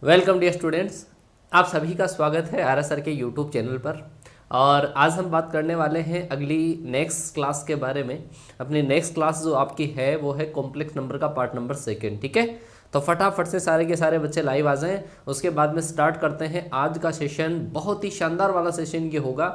Welcome dear students. आप सभी का स्वागत है आर एस सर के यूट्यूब चैनल पर। और आज हम बात करने वाले हैं अगली नेक्स्ट क्लास के बारे में। अपनी नेक्स्ट क्लास जो आपकी है वो है कॉम्प्लेक्स नंबर का पार्ट नंबर सेकेंड। ठीक है, तो फटाफट से सारे के सारे बच्चे लाइव आ जाएं। उसके बाद में स्टार्ट करते हैं आज का सेशन। बहुत ही शानदार वाला सेशन ये होगा।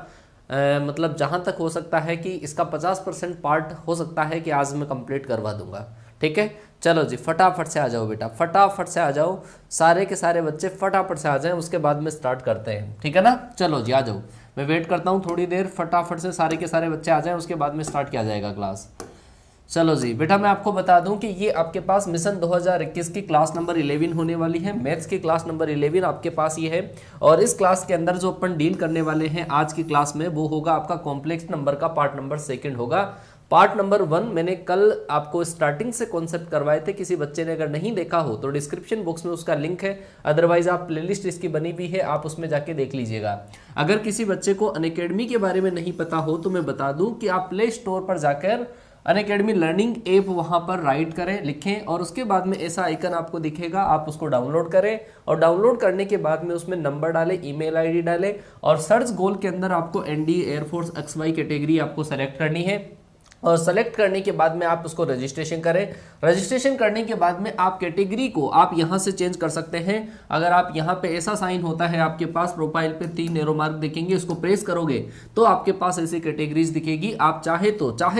मतलब जहाँ तक हो सकता है कि इसका 50% पार्ट हो सकता है कि आज मैं कंप्लीट करवा दूंगा। ठीक है, चलो जी फटाफट से आ जाओ बेटा, फटाफट से आ जाओ। सारे के सारे बच्चे फटाफट से आ जाएं, उसके बाद में स्टार्ट करते हैं। ठीक है ना, चलो जी आ जाओ। मैं वेट करता हूँ थोड़ी देर, फटाफट से सारे के सारे बच्चे आ जाएं, उसके बाद में स्टार्ट किया जाएगा क्लास। चलो जी बेटा, मैं आपको बता दूं कि ये आपके पास मिशन 2021 की क्लास नंबर 11 होने वाली है। मैथ्स की क्लास नंबर 11 आपके पास ये है। और इस क्लास के अंदर जो अपन डील करने वाले हैं आज की क्लास में वो होगा आपका कॉम्प्लेक्स नंबर का पार्ट नंबर सेकंड होगा। पार्ट नंबर 1 मैंने कल आपको स्टार्टिंग से कॉन्सेप्ट करवाए थे। किसी बच्चे ने अगर नहीं देखा हो तो डिस्क्रिप्शन बॉक्स में उसका लिंक है, अदरवाइज आप प्लेलिस्ट इसकी बनी हुई है, आप उसमें जाके देख लीजिएगा। अगर किसी बच्चे को अनअकैडमी के बारे में नहीं पता हो तो मैं बता दूं कि आप प्ले स्टोर पर जाकर अनअकैडमी लर्निंग ऐप वहां पर राइट करें, लिखें और उसके बाद में ऐसा आइकन आपको दिखेगा, आप उसको डाउनलोड करें। और डाउनलोड करने के बाद में उसमें नंबर डालें, ईमेल आईडी डालें और सर्च गोल के अंदर आपको एनडीए एयरफोर्स XY कैटेगरी आपको सेलेक्ट करनी है। और सेलेक्ट करने के बाद में आप उसको रजिस्ट्रेशन करें। रजिस्ट्रेशन करने के बाद में आप कैटेगरी को आप यहां से चेंज कर सकते हैं। अगर आप यहां पे ऐसा साइन होता है आपके पास प्रोफाइल पे 3 एरो मार्क दिखेंगे, उसको प्रेस करोगे तो आपके पास ऐसी कैटेगरीज दिखेगी। आप चाहे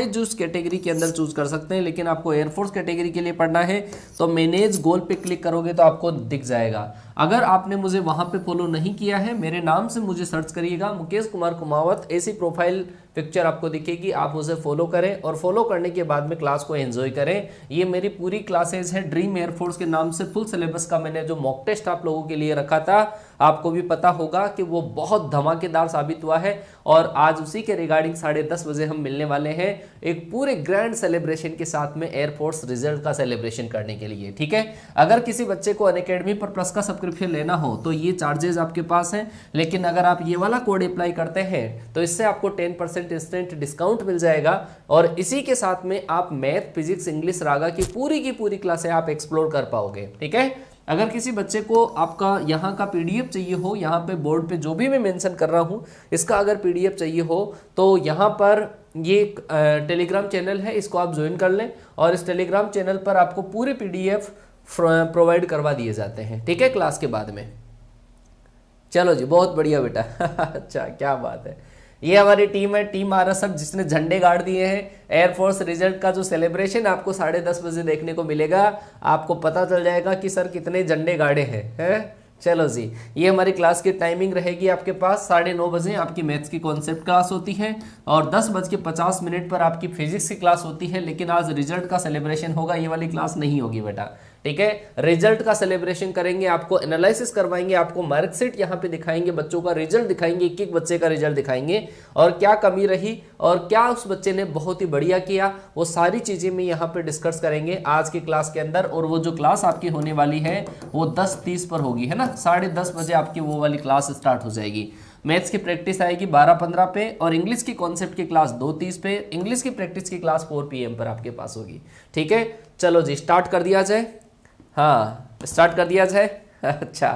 जो उस कैटेगरी के अंदर चूज कर सकते हैं, लेकिन आपको एयरफोर्स कैटेगरी के लिए पढ़ना है तो मैनेज गोल पे क्लिक करोगे तो आपको दिख जाएगा। अगर आपने मुझे वहां पे फॉलो नहीं किया है, मेरे नाम से मुझे सर्च करिएगा मुकेश कुमार कुमावत, ऐसी प्रोफाइल पिक्चर आपको दिखेगी, आप उसे फॉलो करें और फॉलो करने के बाद में क्लास को एंजॉय करें। ये मेरी पूरी क्लासेज है ड्रीम एयरफोर्स के नाम से। फुल सिलेबस का मैंने जो मॉक टेस्ट आप लोगों के लिए रखा था, आपको भी पता होगा कि वो बहुत धमाकेदार साबित हुआ है। और आज उसी के रिगार्डिंग 10:30 बजे हम मिलने वाले हैं एक पूरे ग्रैंड सेलिब्रेशन के साथ में एयरफोर्स रिजल्ट का सेलिब्रेशन करने के लिए। ठीक है, अगर किसी बच्चे को अनअकैडमी पर प्लस का सब्सक्रिप्शन लेना हो तो ये चार्जेस आपके पास हैं, लेकिन अगर आप ये वाला कोड अप्लाई करते हैं तो इससे आपको 10% इंस्टेंट डिस्काउंट मिल जाएगा। और इसी के साथ में आप मैथ, फिजिक्स, इंग्लिश, रागा की पूरी क्लासें आप एक्सप्लोर कर पाओगे। ठीक है, अगर किसी बच्चे को आपका यहाँ का पीडीएफ चाहिए हो, यहाँ पे बोर्ड पे जो भी मैं मेंशन कर रहा हूँ इसका अगर पीडीएफ चाहिए हो तो यहाँ पर ये टेलीग्राम चैनल है, इसको आप ज्वाइन कर लें और इस टेलीग्राम चैनल पर आपको पूरे पीडीएफ प्रोवाइड करवा दिए जाते हैं। ठीक है, क्लास के बाद में। चलो जी बहुत बढ़िया बेटा अच्छा क्या बात है। ये हमारी टीम है, टीम आरएसएफ, जिसने झंडे गाड़ दिए हैं। एयरफोर्स रिजल्ट का जो सेलिब्रेशन आपको 10:30 बजे देखने को मिलेगा, आपको पता चल जाएगा कि सर कितने झंडे गाड़े हैं। चलो जी, ये हमारी क्लास की टाइमिंग रहेगी आपके पास 9:30 बजे आपकी मैथ्स की कॉन्सेप्ट क्लास होती है और 10:50 पर आपकी फिजिक्स की क्लास होती है। लेकिन आज रिजल्ट का सेलिब्रेशन होगा, ये वाली क्लास नहीं होगी बेटा। ठीक है, रिजल्ट का सेलिब्रेशन करेंगे, आपको एनालिसिस करवाएंगे, आपको मार्कशीट यहाँ पे दिखाएंगे, बच्चों का रिजल्ट दिखाएंगे, एक एक बच्चे का रिजल्ट दिखाएंगे और क्या कमी रही और क्या उस बच्चे ने बहुत ही बढ़िया किया, वो सारी चीजें मैं यहाँ पे डिस्कस करेंगे आज की क्लास के अंदर। और वो जो क्लास आपकी होने वाली है वो 10:30 पर होगी, है ना। 10:30 बजे आपकी वो वाली क्लास स्टार्ट हो जाएगी। मैथ्स की प्रैक्टिस आएगी 12:15 पे और इंग्लिश की कॉन्सेप्ट की क्लास 2:30 पे। इंग्लिश की प्रैक्टिस की क्लास 4 PM पर आपके पास होगी। ठीक है, चलो जी स्टार्ट कर दिया जाए। हाँ स्टार्ट कर दिया जाए अच्छा,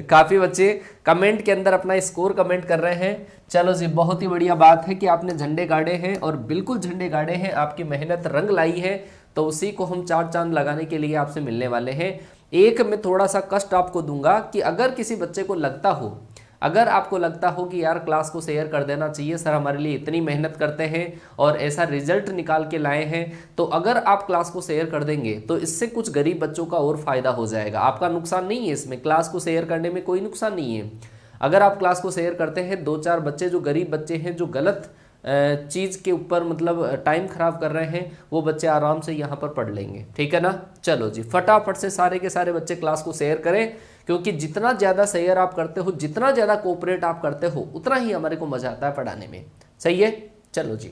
काफ़ी बच्चे कमेंट के अंदर अपना स्कोर कमेंट कर रहे हैं। चलो जी बहुत ही बढ़िया बात है कि आपने झंडे गाड़े हैं और बिल्कुल झंडे गाड़े हैं, आपकी मेहनत रंग लाई है। तो उसी को हम 4 चांद लगाने के लिए आपसे मिलने वाले हैं। एक मैं थोड़ा सा कष्ट आपको दूंगा कि अगर किसी बच्चे को लगता हो, अगर आपको लगता हो कि यार क्लास को शेयर कर देना चाहिए, सर हमारे लिए इतनी मेहनत करते हैं और ऐसा रिजल्ट निकाल के लाए हैं, तो अगर आप क्लास को शेयर कर देंगे तो इससे कुछ गरीब बच्चों का और फायदा हो जाएगा। आपका नुकसान नहीं है इसमें, क्लास को शेयर करने में कोई नुकसान नहीं है। अगर आप क्लास को शेयर करते हैं, 2-4 बच्चे जो गरीब बच्चे हैं, जो गलत चीज़ के ऊपर मतलब टाइम खराब कर रहे हैं, वो बच्चे आराम से यहाँ पर पढ़ लेंगे। ठीक है ना, चलो जी फटाफट से सारे के सारे बच्चे क्लास को शेयर करें, क्योंकि जितना ज़्यादा शेयर आप करते हो, जितना ज़्यादा कोऑपरेट आप करते हो, उतना ही हमारे को मज़ा आता है पढ़ाने में। सही है, चलो जी।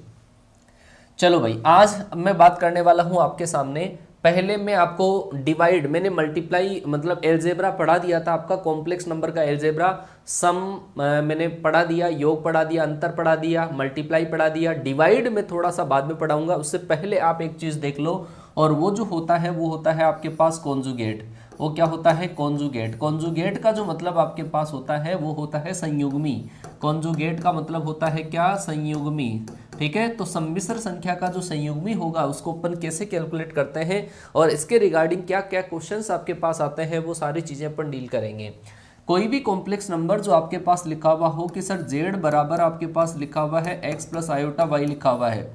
चलो भाई, आज मैं बात करने वाला हूँ आपके सामने। पहले मैं आपको डिवाइड, मैंने मल्टीप्लाई मतलब एलजेब्रा पढ़ा दिया था, आपका कॉम्प्लेक्स नंबर का एलजेब्रा, सम मैंने पढ़ा दिया, योग पढ़ा दिया, अंतर पढ़ा दिया, मल्टीप्लाई पढ़ा दिया। डिवाइड में थोड़ा सा बाद में पढ़ाऊंगा, उससे पहले आप एक चीज़ देख लो, और वो जो होता है वो होता है आपके पास कॉन्जुगेट। वो क्या होता है, कॉन्जुगेट। कॉन्जुगेट का जो मतलब आपके पास होता है वो होता है संयुग्मी। कॉन्जुगेट का मतलब होता है क्या, संयुग्मी। ठीक है, तो सम्मिश्र संख्या का जो संयुग्मी होगा उसको अपन कैसे कैलकुलेट करते हैं और इसके रिगार्डिंग क्या क्या क्वेश्चंस आपके पास आते हैं वो सारी चीजें अपन डील करेंगे। कोई भी कॉम्प्लेक्स नंबर जो आपके पास लिखा हुआ हो कि सर z बराबर आपके पास लिखा हुआ है x प्लस आयोटा y लिखा हुआ है,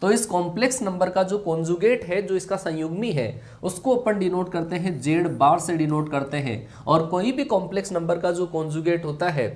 तो इस कॉम्प्लेक्स नंबर का जो कॉन्जुगेट है, जो इसका संयुग्मी है, उसको अपन डिनोट करते हैं z बार से डिनोट करते हैं। और कोई भी कॉम्प्लेक्स नंबर का जो कॉन्जुगेट होता है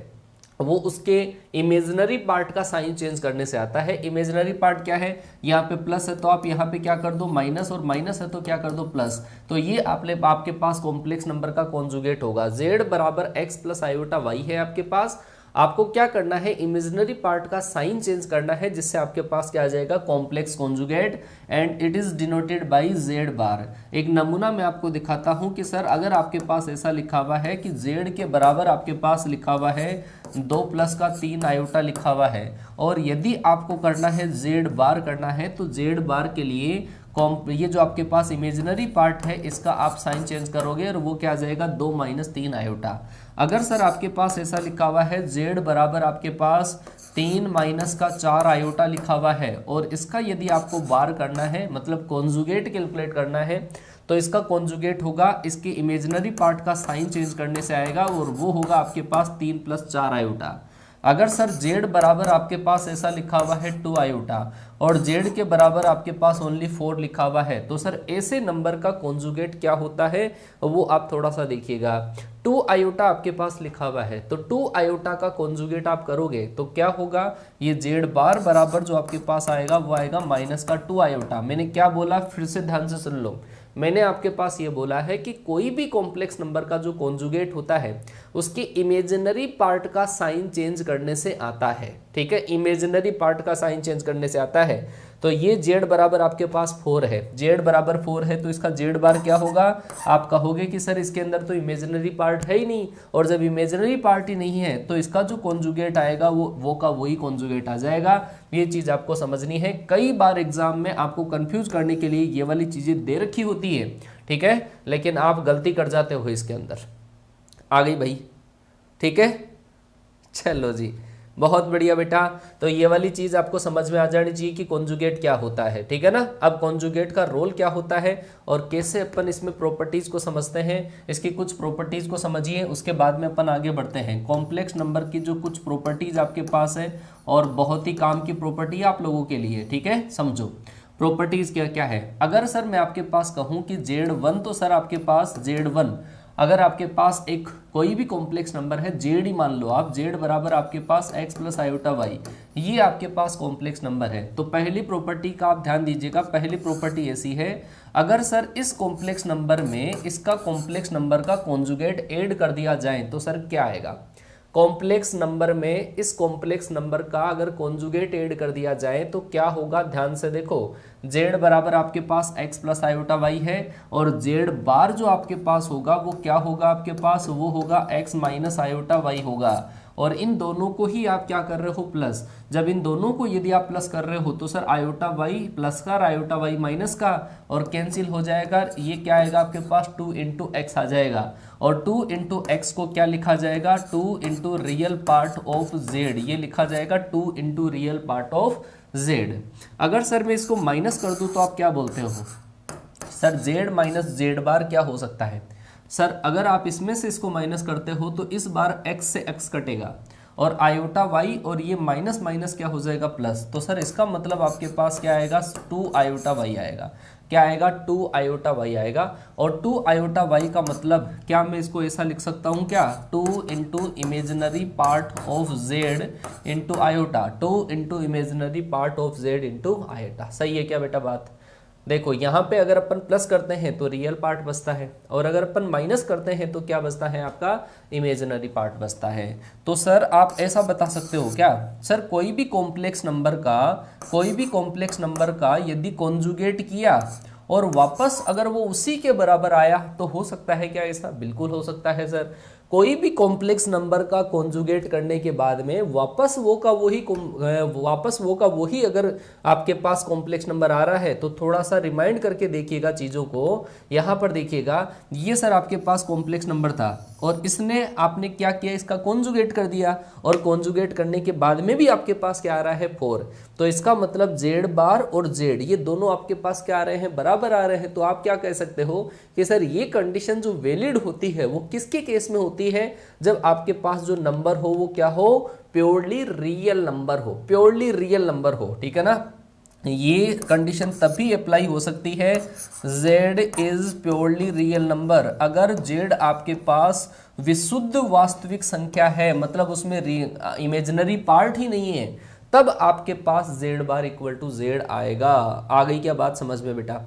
वो उसके इमेजिनरी पार्ट का साइन चेंज करने से आता है। इमेजिनरी पार्ट क्या है, यहाँ पे प्लस है तो आप यहाँ पे क्या कर दो माइनस, और माइनस है तो क्या कर दो प्लस। तो ये आपके पास कॉम्प्लेक्स नंबर का कॉन्जुगेट होगा। z बराबर x प्लस आयोटा y है आपके पास। आपको क्या करना है, इमेजिनरी पार्ट का साइन चेंज करना है, जिससे आपके पास क्या आ जाएगा, complex conjugate, and it is denoted by z बार। एक नमूना मैं आपको दिखाता हूं कि सर अगर आपके पास ऐसा लिखा हुआ है कि z के बराबर आपके पास लिखा हुआ है 2 प्लस का 3 आयोटा लिखा हुआ है, और यदि आपको करना है z बार करना है, तो z बार के लिए ये जो आपके पास इमेजिनरी पार्ट है इसका आप साइन चेंज करोगे और वो क्या आ जाएगा, 2 माइनस 3 आयोटा। अगर सर आपके पास ऐसा लिखा हुआ है z बराबर आपके पास 3 माइनस का 4 आयोटा लिखा हुआ है, और इसका यदि आपको बार करना है, मतलब कॉन्जुगेट कैलकुलेट करना है, तो इसका कॉन्जुगेट होगा इसके इमेजिनरी पार्ट का साइन चेंज करने से आएगा, और वो होगा आपके पास 3 प्लस 4 आयोटा। अगर सर z बराबर आपके पास ऐसा लिखा हुआ है 2 आयोटा और z के बराबर आपके पास ओनली 4 लिखा हुआ है, तो सर ऐसे नंबर का कॉन्जुगेट क्या होता है वो आप थोड़ा सा देखिएगा। 2 आयोटा आपके पास लिखा हुआ है, तो 2 आयोटा का कॉन्जुगेट आप करोगे तो क्या होगा, ये z बार बराबर जो आपके पास आएगा वो आएगा माइनस का 2 आयोटा। मैंने क्या बोला, फिर से ध्यान से सुन लो। मैंने आपके पास ये बोला है कि कोई भी कॉम्प्लेक्स नंबर का जो कॉन्जुगेट होता है उसके इमेजिनरी पार्ट का साइन चेंज करने से आता है। ठीक है, इमेजिनरी पार्ट का साइन चेंज करने से आता है। तो ये z बराबर आपके पास 4 है, z बराबर 4 है, तो इसका z बार क्या होगा, आप कहोगे कि सर इसके अंदर तो इमेजिनरी पार्ट है ही नहीं, और जब इमेजिनरी पार्ट ही नहीं है तो इसका जो कॉन्जुगेट आएगा वो का वही कॉन्जुगेट आ जाएगा। ये चीज़ आपको समझनी है। कई बार एग्जाम में आपको कंफ्यूज करने के लिए ये वाली चीज़ें दे रखी होती है, ठीक है, लेकिन आप गलती कर जाते हो इसके अंदर। आ गई भाई, ठीक है, चलो जी, बहुत बढ़िया बेटा। तो ये वाली चीज आपको समझ में आ जानी चाहिए कि कॉन्जुगेट क्या होता है, ठीक है ना। अब कॉन्जुगेट का रोल क्या होता है और कैसे अपन इसमें प्रॉपर्टीज को समझते हैं, इसकी कुछ प्रॉपर्टीज को समझिए, उसके बाद में अपन आगे बढ़ते हैं। कॉम्प्लेक्स नंबर की जो कुछ प्रॉपर्टीज आपके पास है और बहुत ही काम की प्रॉपर्टी आप लोगों के लिए, ठीक है, समझो प्रॉपर्टीज क्या क्या है। अगर सर मैं आपके पास कहूँ कि Z1, तो सर आपके पास Z1 अगर आपके पास एक कोई भी कॉम्प्लेक्स नंबर है, जेड ही मान लो आप, जेड बराबर आपके पास x प्लस आयोटा वाई, ये आपके पास कॉम्प्लेक्स नंबर है। तो पहली प्रॉपर्टी का आप ध्यान दीजिएगा। पहली प्रॉपर्टी ऐसी है, अगर सर इस कॉम्प्लेक्स नंबर में इसका कॉम्प्लेक्स नंबर का कॉन्जुगेट ऐड कर दिया जाए तो सर क्या आएगा, कॉम्प्लेक्स नंबर में इस कॉम्प्लेक्स नंबर का अगर कॉन्जुगेट ऐड कर दिया जाए तो क्या होगा, ध्यान से देखो। z बराबर आपके पास x प्लस आयोटा वाई है, और z बार जो आपके पास होगा वो क्या होगा आपके पास, वो होगा x माइनस आयोटा वाई होगा। और इन दोनों को ही आप क्या कर रहे हो, प्लस। जब इन दोनों को यदि आप प्लस कर रहे हो तो सर आयोटा वाई प्लस का और आयोटा वाई माइनस का, और कैंसिल हो जाएगा। ये क्या आएगा आपके पास, 2 इंटू एक्स आ जाएगा। और 2 इंटू एक्स को क्या लिखा जाएगा, 2 into real part of Z, ये लिखा जाएगा 2 into real part of Z. अगर सर मैं इसको माइनस कर दूं तो आप क्या बोलते हो, सर जेड माइनस जेड बार क्या हो सकता है। सर अगर आप इसमें से इसको माइनस करते हो तो इस बार x से x कटेगा और आयोटा y, और ये माइनस माइनस क्या हो जाएगा, प्लस। तो सर इसका मतलब आपके पास क्या आएगा, 2 आयोटा y आएगा। क्या आएगा, 2 आयोटा y आएगा। और 2 आयोटा y का मतलब क्या, मैं इसको ऐसा लिख सकता हूँ क्या, 2 into imaginary part of z into iota, 2 into imaginary part of z into iota. सही है क्या बेटा बात। देखो यहाँ पे अगर अपन प्लस करते हैं तो रियल पार्ट बचता है, और अगर अपन माइनस करते हैं तो क्या बचता है, आपका इमेजिनरी पार्ट बचता है। तो सर आप ऐसा बता सकते हो क्या, सर कोई भी कॉम्प्लेक्स नंबर का यदि कॉन्जुगेट किया और वापस अगर वो उसी के बराबर आया तो हो सकता है क्या ऐसा, बिल्कुल हो सकता है सर। कोई भी कॉम्प्लेक्स नंबर का कॉन्जुगेट करने के बाद में वापस वो का वही अगर आपके पास कॉम्प्लेक्स नंबर आ रहा है तो थोड़ा सा रिमाइंड करके देखिएगा चीज़ों को। यहाँ पर देखिएगा, ये सर आपके पास कॉम्प्लेक्स नंबर था और इसने आपने क्या किया, इसका कॉन्जुगेट कर दिया, और कॉन्जुगेट करने के बाद में भी आपके पास क्या आ रहा है 4। तो इसका मतलब जेड बार और जेड ये दोनों आपके पास क्या आ रहे हैं, बराबर आ रहे हैं। तो आप क्या कह सकते हो कि सर ये कंडीशन जो वैलिड होती है वो किसके केस में होती है, जब आपके पास जो नंबर हो वो क्या हो, प्योरली रियल नंबर हो, प्योरली रियल नंबर हो। ठीक है ना, ये कंडीशन तभी अप्लाई हो सकती है z is purely real number, अगर z आपके पास विशुद्ध वास्तविक संख्या है, मतलब उसमें इमेजिनरी पार्ट ही नहीं है, तब आपके पास z bar equal to z आएगा। आ गई क्या बात समझ में बेटा,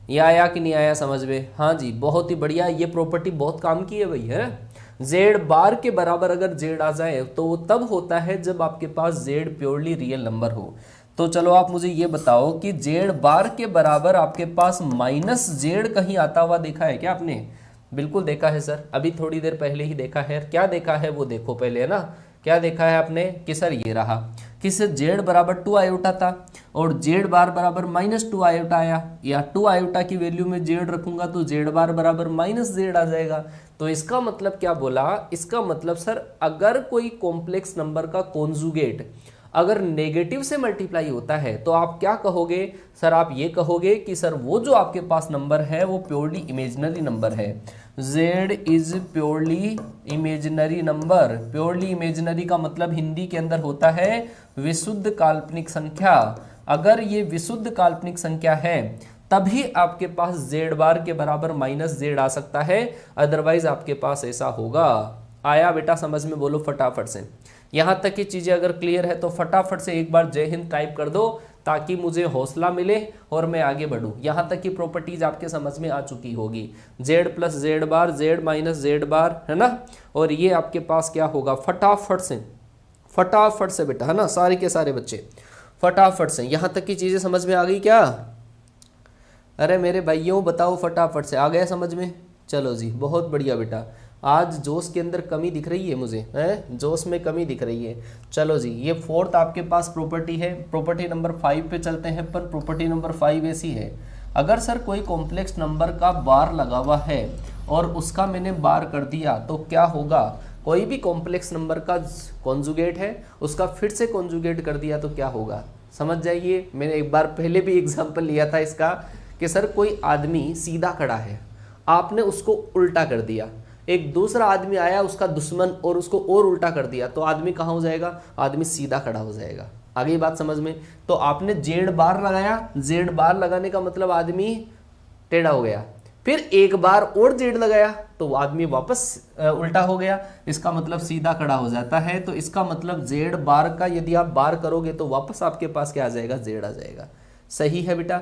ये आया कि नहीं आया समझ में? हाँ जी, बहुत ही बढ़िया, ये प्रॉपर्टी बहुत काम की है भाई, है। z बार के बराबर अगर z आ जाए तो वो तब होता है जब आपके पास z प्योरली रियल नंबर हो। तो चलो आप मुझे ये बताओ कि z बार के बराबर आपके पास माइनस z कहीं आता हुआ देखा है क्या आपने? बिल्कुल देखा है सर, अभी थोड़ी देर पहले ही देखा है। क्या देखा है वो देखो पहले, है ना। क्या देखा है आपने कि सर ये रहा कि सर z बराबर 2 आयोटा था और z बार बराबर -2 आयोटा आया, या 2 आयोटा की वैल्यू में z रखूंगा तो z बार बराबर -z आ जाएगा। तो इसका मतलब क्या बोला, इसका मतलब सर अगर कोई कॉम्प्लेक्स नंबर का कॉन्जुगेट अगर नेगेटिव से मल्टीप्लाई होता है तो आप क्या कहोगे सर, आप ये कहोगे कि सर वो जो आपके पास नंबर है वो प्योरली इमेजिनरी नंबर है, z is purely imaginary number. Purely imaginary का मतलब हिंदी के अंदर होता है विशुद्ध काल्पनिक संख्या। अगर ये विशुद्ध काल्पनिक संख्या है तभी आपके पास z बार के बराबर -z आ सकता है, अदरवाइज आपके पास ऐसा होगा। आया बेटा समझ में? बोलो फटाफट से। यहाँ तक की चीज़ें अगर क्लियर है तो फटाफट से एक बार जय हिंद टाइप कर दो ताकि मुझे हौसला मिले और मैं आगे बढ़ूँ। यहाँ तक की प्रॉपर्टीज आपके समझ में आ चुकी होगी, z प्लस जेड बार, z माइनस जेड बार, है ना। और ये आपके पास क्या होगा, फटाफट से बेटा, है ना, सारे के सारे बच्चे फटाफट से। यहाँ तक की चीज़ें समझ में आ गई क्या? अरे मेरे भाइयों बताओ फटाफट से, आ गया समझ में? चलो जी बहुत बढ़िया बेटा, आज जोश के अंदर कमी दिख रही है मुझे, है जोश में कमी दिख रही है। चलो जी, ये फोर्थ आपके पास प्रॉपर्टी है। प्रॉपर्टी नंबर 5 पे चलते हैं। पर प्रॉपर्टी नंबर 5 ऐसी है, अगर सर कोई कॉम्प्लेक्स नंबर का बार लगा हुआ है और उसका मैंने बार कर दिया तो क्या होगा, कोई भी कॉम्प्लेक्स नंबर का कॉन्जुगेट है उसका फिर से कॉन्जुगेट कर दिया तो क्या होगा, समझ जाइए। मैंने एक बार पहले भी एग्जाम्पल लिया था इसका कि सर कोई आदमी सीधा खड़ा है, आपने उसको उल्टा कर दिया, एक दूसरा आदमी आया उसका दुश्मन और उसको और उल्टा कर दिया, तो आदमी कहाँ हो जाएगा, आदमी सीधा खड़ा हो जाएगा। आगे बात समझ में? तो आपने जेड बार लगाया, जेड बार लगाने का मतलब आदमी टेढ़ा हो गया, फिर एक बार और जेड लगाया तो आदमी वापस उल्टा हो गया, इसका मतलब सीधा खड़ा हो जाता है। तो इसका मतलब जेड बार का यदि आप बार करोगे तो वापस आपके पास क्या आ जाएगा, जेड आ जाएगा। सही है बेटा।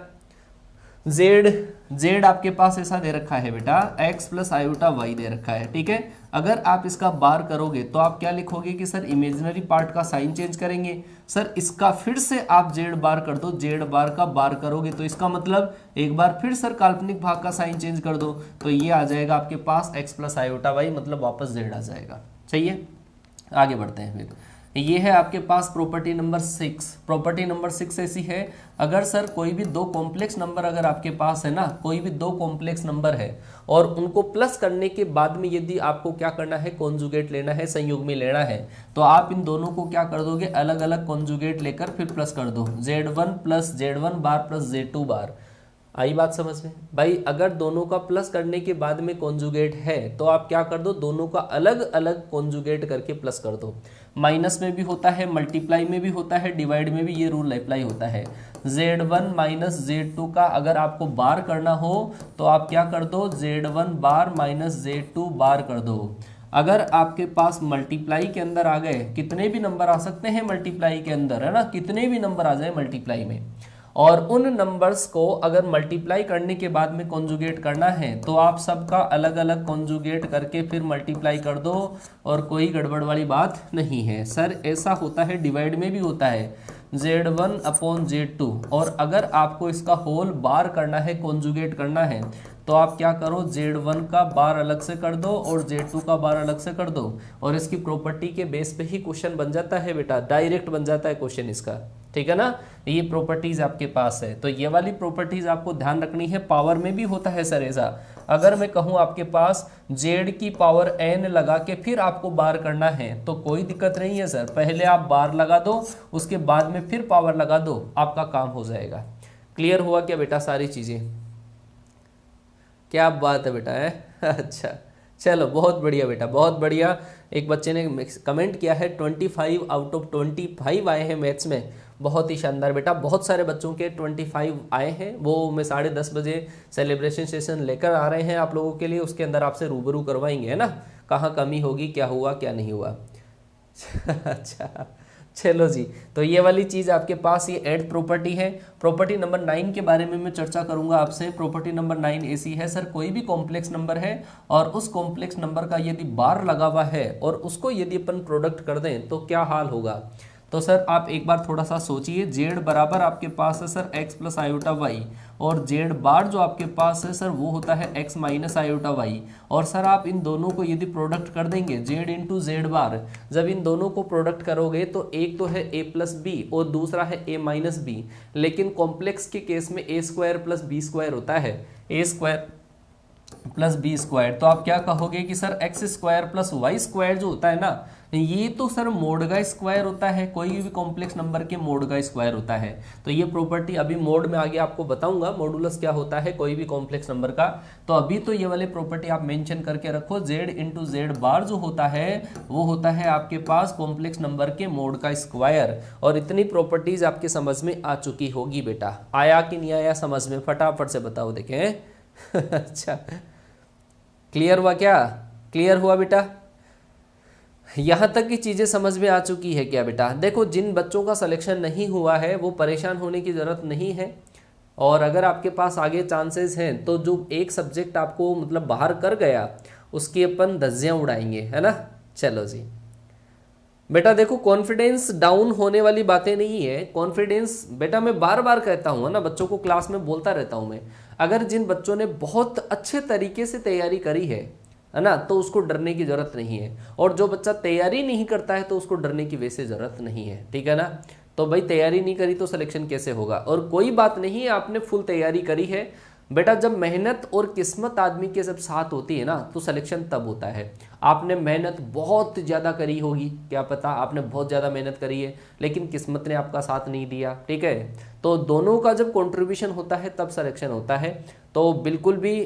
जेड आपके पास ऐसा दे रखा है बेटा, x plus iota why they रखा है, ठीक है। अगर आप इसका बार करोगे तो आप क्या लिखोगे कि सर इमेजिनरी पार्ट का साइन चेंज करेंगे। सर इसका फिर से आप जेड बार कर दो, जेड बार का बार करोगे तो इसका मतलब एक बार फिर सर काल्पनिक भाग का साइन चेंज कर दो, तो ये आ जाएगा आपके पास x प्लस आयोटा वाई, मतलब वापस जेड आ जाएगा। चाहिए आगे बढ़ते हैं फिर। ये है आपके पास प्रॉपर्टी नंबर 6। प्रॉपर्टी नंबर 6 ऐसी है, अगर सर कोई भी दो कॉम्प्लेक्स नंबर अगर आपके पास है ना, कोई भी दो कॉम्प्लेक्स नंबर है और उनको प्लस करने के बाद में यदि आपको क्या करना है, कॉन्जुगेट लेना है, संयुग्मी लेना है, तो आप इन दोनों को क्या कर दोगे, अलग अलग कॉन्जुगेट लेकर फिर प्लस कर दो, z1 प्लस z1 बार प्लस z2 बार। आई बात समझ में भाई? अगर दोनों का प्लस करने के बाद में कॉन्जुगेट है तो आप क्या कर दो, दोनों का अलग अलग कॉन्जुगेट करके प्लस कर दो। माइनस में भी होता है, मल्टीप्लाई में भी होता है, डिवाइड में भी ये रूल अप्लाई होता है। z1 माइनस z2 का अगर आपको बार करना हो तो आप क्या कर दो, z1 बार माइनस z2 बार कर दो। अगर आपके पास मल्टीप्लाई के अंदर आ गए, कितने भी नंबर आ सकते हैं मल्टीप्लाई के अंदर, है ना, कितने भी नंबर आ जाए मल्टीप्लाई में, और उन नंबर्स को अगर मल्टीप्लाई करने के बाद में कॉन्जुगेट करना है तो आप सबका अलग अलग कॉन्जुगेट करके फिर मल्टीप्लाई कर दो, और कोई गड़बड़ वाली बात नहीं है। सर ऐसा होता है, डिवाइड में भी होता है, z1 अपॉन z2, और अगर आपको इसका होल बार करना है, कॉन्जुगेट करना है, तो आप क्या करो, Z1 का बार अलग से कर दो और Z2 का बार अलग से कर दो, और इसकी प्रॉपर्टी के बेस पे ही क्वेश्चन बन जाता है बेटा, डायरेक्ट बन जाता है क्वेश्चन इसका, ठीक है ना। ये प्रॉपर्टीज आपके पास है, तो ये वाली प्रॉपर्टीज आपको ध्यान रखनी है। पावर में भी होता है सर ऐसा, अगर मैं कहूँ आपके पास z की पावर n लगा के फिर आपको बार करना है तो कोई दिक्कत नहीं है सर, पहले आप बार लगा दो, उसके बाद में फिर पावर लगा दो, आपका काम हो जाएगा। क्लियर हुआ क्या बेटा सारी चीज़ें? क्या बात है बेटा है अच्छा, चलो बहुत बढ़िया बेटा, बहुत बढ़िया। एक बच्चे ने कमेंट किया है 25 आउट ऑफ 25 आए हैं मैथ्स में, बहुत ही शानदार बेटा। बहुत सारे बच्चों के 25 आए हैं, वो मैं 10:30 बजे सेलिब्रेशन सेशन लेकर आ रहे हैं आप लोगों के लिए, उसके अंदर आपसे रूबरू करवाएंगे, है ना, कहाँ कमी होगी, क्या हुआ क्या नहीं हुआ अच्छा चलो जी, तो ये वाली चीज़ आपके पास ये एड प्रॉपर्टी है। प्रॉपर्टी नंबर 9 के बारे में मैं चर्चा करूंगा आपसे। प्रॉपर्टी नंबर 9 ऐसी है सर, कोई भी कॉम्प्लेक्स नंबर है और उस कॉम्प्लेक्स नंबर का यदि बार लगा हुआ है और उसको यदि अपन प्रोडक्ट कर दें तो क्या हाल होगा। तो सर आप एक बार थोड़ा सा सोचिए, जेड बराबर आपके पास है sir X plus iota Y, और जेड बार जो आपके पास है सर वो होता है एक्स माइनस आयोटा वाई। और सर आप इन दोनों को यदि प्रोडक्ट कर देंगे जेड इंटू जेड बार, जब इन दोनों को प्रोडक्ट करोगे तो एक तो है ए प्लस बी और दूसरा है ए माइनस बी, लेकिन कॉम्प्लेक्स के केस में A square plus B square होता है, A square plus B square. तो आप क्या कहोगे कि sir X square plus Y square जो होता है ना, ये तो सर मोड का स्क्वायर होता है, कोई भी कॉम्प्लेक्स नंबर के मोड का स्क्वायर होता है। तो ये प्रॉपर्टी अभी मोड में आगे आपको बताऊंगा, मॉडुलस क्या होता है कोई भी कॉम्प्लेक्स नंबर का। तो अभी तो ये वाली प्रॉपर्टी आप मेंशन करके रखो, जेड इंटू जेड बार जो होता है वो होता है आपके पास कॉम्प्लेक्स नंबर के मोड का स्क्वायर। और इतनी प्रॉपर्टीज आपके समझ में आ चुकी होगी बेटा, आया कि नहीं आया समझ में, फटाफट से बताओ देखें अच्छा क्लियर हुआ क्या? क्लियर हुआ बेटा? यहाँ तक की चीज़ें समझ में आ चुकी है क्या बेटा? देखो जिन बच्चों का सिलेक्शन नहीं हुआ है वो परेशान होने की ज़रूरत नहीं है, और अगर आपके पास आगे चांसेस हैं तो जो एक सब्जेक्ट आपको मतलब बाहर कर गया उसकी अपन धज्जियाँ उड़ाएंगे, है ना। चलो जी बेटा, देखो कॉन्फिडेंस डाउन होने वाली बातें नहीं है। कॉन्फिडेंस बेटा मैं बार बार कहता हूँ ना, बच्चों को क्लास में बोलता रहता हूँ मैं, अगर जिन बच्चों ने बहुत अच्छे तरीके से तैयारी करी है ना, तो उसको डरने की ज़रूरत नहीं है। और जो बच्चा तैयारी नहीं करता है तो उसको डरने की वैसे ज़रूरत नहीं है, ठीक है ना। तो भाई तैयारी नहीं करी तो सिलेक्शन कैसे होगा? और कोई बात नहीं है, आपने फुल तैयारी करी है बेटा। जब मेहनत और किस्मत आदमी के जब साथ होती है ना तो सिलेक्शन तब होता है। आपने मेहनत बहुत ज़्यादा करी होगी, क्या पता आपने बहुत ज़्यादा मेहनत करी है लेकिन किस्मत ने आपका साथ नहीं दिया, ठीक है। तो दोनों का जब कंट्रीब्यूशन होता है तब सिलेक्शन होता है। तो बिल्कुल भी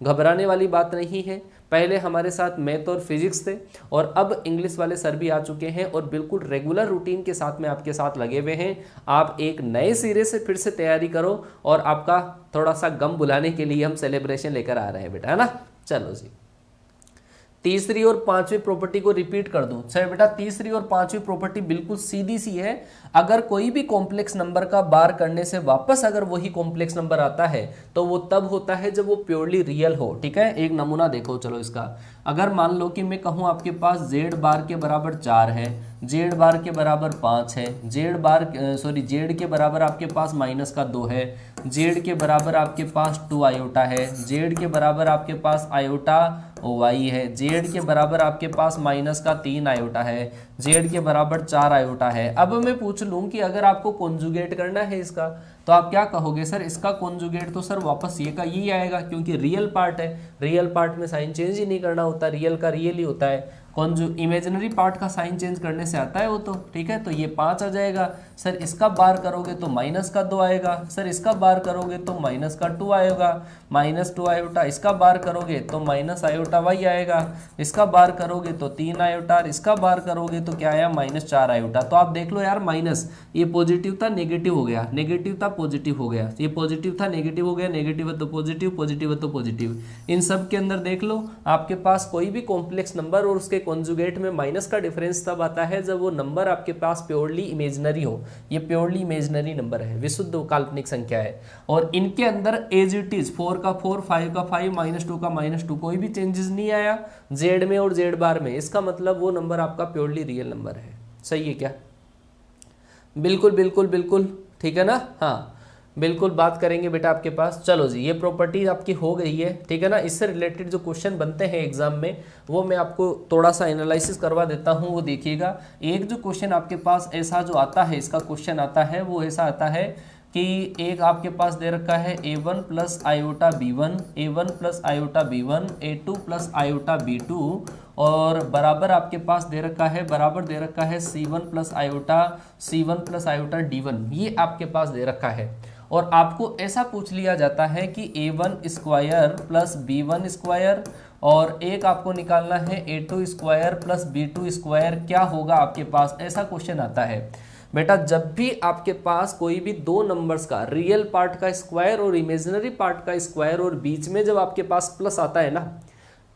घबराने वाली बात नहीं है। पहले हमारे साथ मैथ और फिजिक्स थे और अब इंग्लिश वाले सर भी आ चुके हैं और बिल्कुल रेगुलर रूटीन के साथ में आपके साथ लगे हुए हैं। आप एक नए सिरे से फिर से तैयारी करो और आपका थोड़ा सा गम बुलाने के लिए हम सेलिब्रेशन लेकर आ रहे हैं बेटा, है ना। चलो जी, तीसरी और पांचवी प्रॉपर्टी को रिपीट कर दूं। सर बेटा तीसरी और पांचवी प्रॉपर्टी बिल्कुल सीधी सी है। अगर कोई भी कॉम्प्लेक्स नंबर का बार करने से वापस अगर वही कॉम्प्लेक्स नंबर आता है तो वो तब होता है जब वो प्योरली रियल हो, ठीक है। एक नमूना देखो चलो इसका, अगर मान लो कि मैं कहूँ आपके पास जेड बार के बराबर 4 है, जेड बार के बराबर 5 है, जेड के बराबर आपके पास -2 है, जेड के बराबर आपके पास 2 आयोटा है, जेड के बराबर आपके पास आयोटा वाई है, जेड के बराबर आपके पास -3 आयोटा है, जेड के बराबर 4 आयोटा है। अब मैं पूछ लूं कि अगर आपको कॉन्जुगेट करना है इसका तो आप क्या कहोगे? सर इसका कॉन्जुगेट तो सर वापस ये का यही आएगा, क्योंकि रियल पार्ट है, रियल पार्ट में साइन चेंज ही नहीं करना होता, रियल का रियल ही होता है। इमेजिनरी पार्ट का साइन चेंज करने से आता है वो तो, ठीक है। तो ये 5 आ जाएगा। सर इसका बार करोगे तो -2 आएगा, सर इसका बार करोगे तो -2 आएगा, -2 आयोटा, इसका बार करोगे तो आयोटा वाई आएगा, इसका बार करोगे तो 3 आयोटा, इसका बार करोगे तो क्या आया -4 आयोटा। तो आप देख लो यार, माइनस ये पॉजिटिव था नेगेटिव हो गया, नेगेटिव था पॉजिटिव हो गया, ये पॉजिटिव था नेगेटिव हो गया, नेगेटिव है तो पॉजिटिव, पॉजिटिव है तो पॉजिटिव। इन सब के अंदर देख लो आपके पास कोई भी कॉम्प्लेक्स नंबर और उसके कॉन्जुगेट में माइनस का डिफरेंस तब आता है जब वो नंबर आपके पास प्योरली इमेजिनरी हो। ये प्योरली इमेजिनरी नंबर है, विशुद्ध काल्पनिक संख्या है, और इनके अंदर एज इट इज 4 का 4, 5 का 5, -2 का -2, कोई भी चेंजेस नहीं आया जेड में और जेड बार में। इसका मतलब वो नंबर आपका प्योरली रियल नंबर है। सही है क्या? बिल्कुल बिल्कुल बिल्कुल ठीक है ना। हाँ, बिल्कुल बात करेंगे बेटा आपके पास। चलो जी, ये प्रॉपर्टी आपकी हो गई है, ठीक है ना। इससे रिलेटेड जो क्वेश्चन बनते हैं एग्जाम में वो मैं आपको थोड़ा सा एनालिसिस करवा देता हूँ, वो देखिएगा। एक जो क्वेश्चन आपके पास ऐसा जो आता है, इसका क्वेश्चन आता है वो ऐसा आता है कि एक आपके पास दे रखा है a1 plus iota b1, a1 plus iota b1, a2 plus iota b2, और बराबर आपके पास दे रखा है, बराबर दे रखा है c1 प्लस आयोटा d1, ये आपके पास दे रखा है। और आपको ऐसा पूछ लिया जाता है कि a1 square plus b1 square, और एक आपको निकालना है a2 square plus b2 square, क्या होगा आपके पास, ऐसा क्वेश्चन आता है। बेटा जब भी आपके पास कोई भी दो नंबर्स का रियल पार्ट का स्क्वायर और इमेजिनरी पार्ट का स्क्वायर और बीच में जब आपके पास प्लस आता है ना,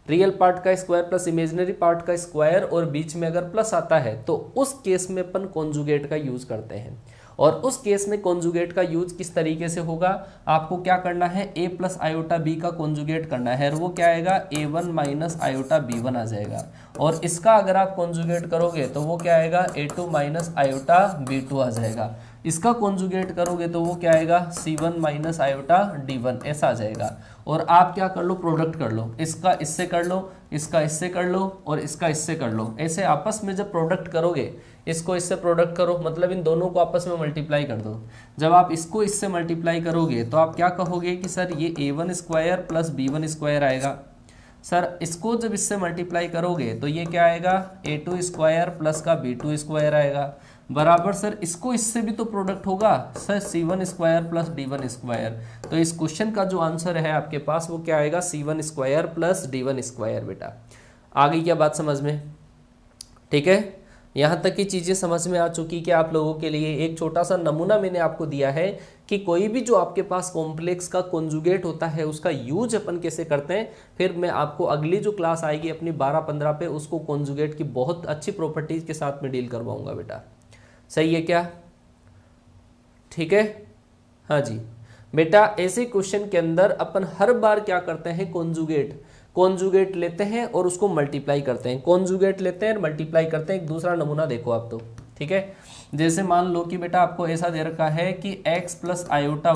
रियल पार्ट का स्क्वायर प्लस इमेजिनरी पार्ट का स्क्वायर और बीच में अगर प्लस आता है, तो उस केस में अपन कॉन्जुगेट का यूज करते हैं। और उस केस में कॉन्जुगेट का यूज किस तरीके से होगा, आपको क्या करना है, a प्लस आयोटा बी का कॉन्जुगेट करना है, और वो क्या आएगा, a1 माइनस आयोटा b1 आ जाएगा। और इसका अगर आप कॉन्जुगेट करोगे तो वो क्या आएगा, a2 माइनस आयोटा b2 आ जाएगा। इसका कॉन्जुगेट करोगे तो वो क्या आएगा, c1 माइनस आयोटा d1, ऐसा आ जाएगा। और आप क्या कर लो, प्रोडक्ट कर लो, इसका इससे कर लो, इसका इससे कर लो, और इसका इससे कर लो। ऐसे आपस में जब प्रोडक्ट करोगे, इसको इससे प्रोडक्ट करो, मतलब इन दोनों को आपस में मल्टीप्लाई कर दो। जब आप इसको इससे मल्टीप्लाई करोगे तो आप क्या कहोगे कि सर ये a1 square plus b1 square आएगा। सर इसको जब इससे मल्टीप्लाई करोगे तो ये क्या आएगा, a2 स्क्वायर प्लस का b2 स्क्वायर आएगा, बराबर सर इसको इससे भी तो प्रोडक्ट होगा, sir c1 square plus d1 square. तो इस क्वेश्चन का जो आंसर है आपके पास वो क्या आएगा, c1 square plus d1 square. बेटा आ गई क्या बात समझ में, ठीक है। यहाँ तक की चीज़ें समझ में आ चुकी कि आप लोगों के लिए एक छोटा सा नमूना मैंने आपको दिया है कि कोई भी जो आपके पास कॉम्प्लेक्स का कॉन्जुगेट होता है उसका यूज अपन कैसे करते हैं। फिर मैं आपको अगली जो क्लास आएगी अपनी 12-15 पे, उसको कॉन्जुगेट की बहुत अच्छी प्रॉपर्टीज के साथ में डील करवाऊंगा बेटा, सही है क्या, ठीक है। हाँ जी बेटा, ऐसे क्वेश्चन के अंदर अपन हर बार क्या करते हैं, कॉन्जुगेट लेते हैं और उसको मल्टीप्लाई करते हैं, कॉन्जुगेट लेते हैं और मल्टीप्लाई करते हैं। एक दूसरा नमूना देखो आप तो, ठीक है। जैसे मान लो कि बेटा आपको ऐसा दे रखा है कि x प्लस आयोटा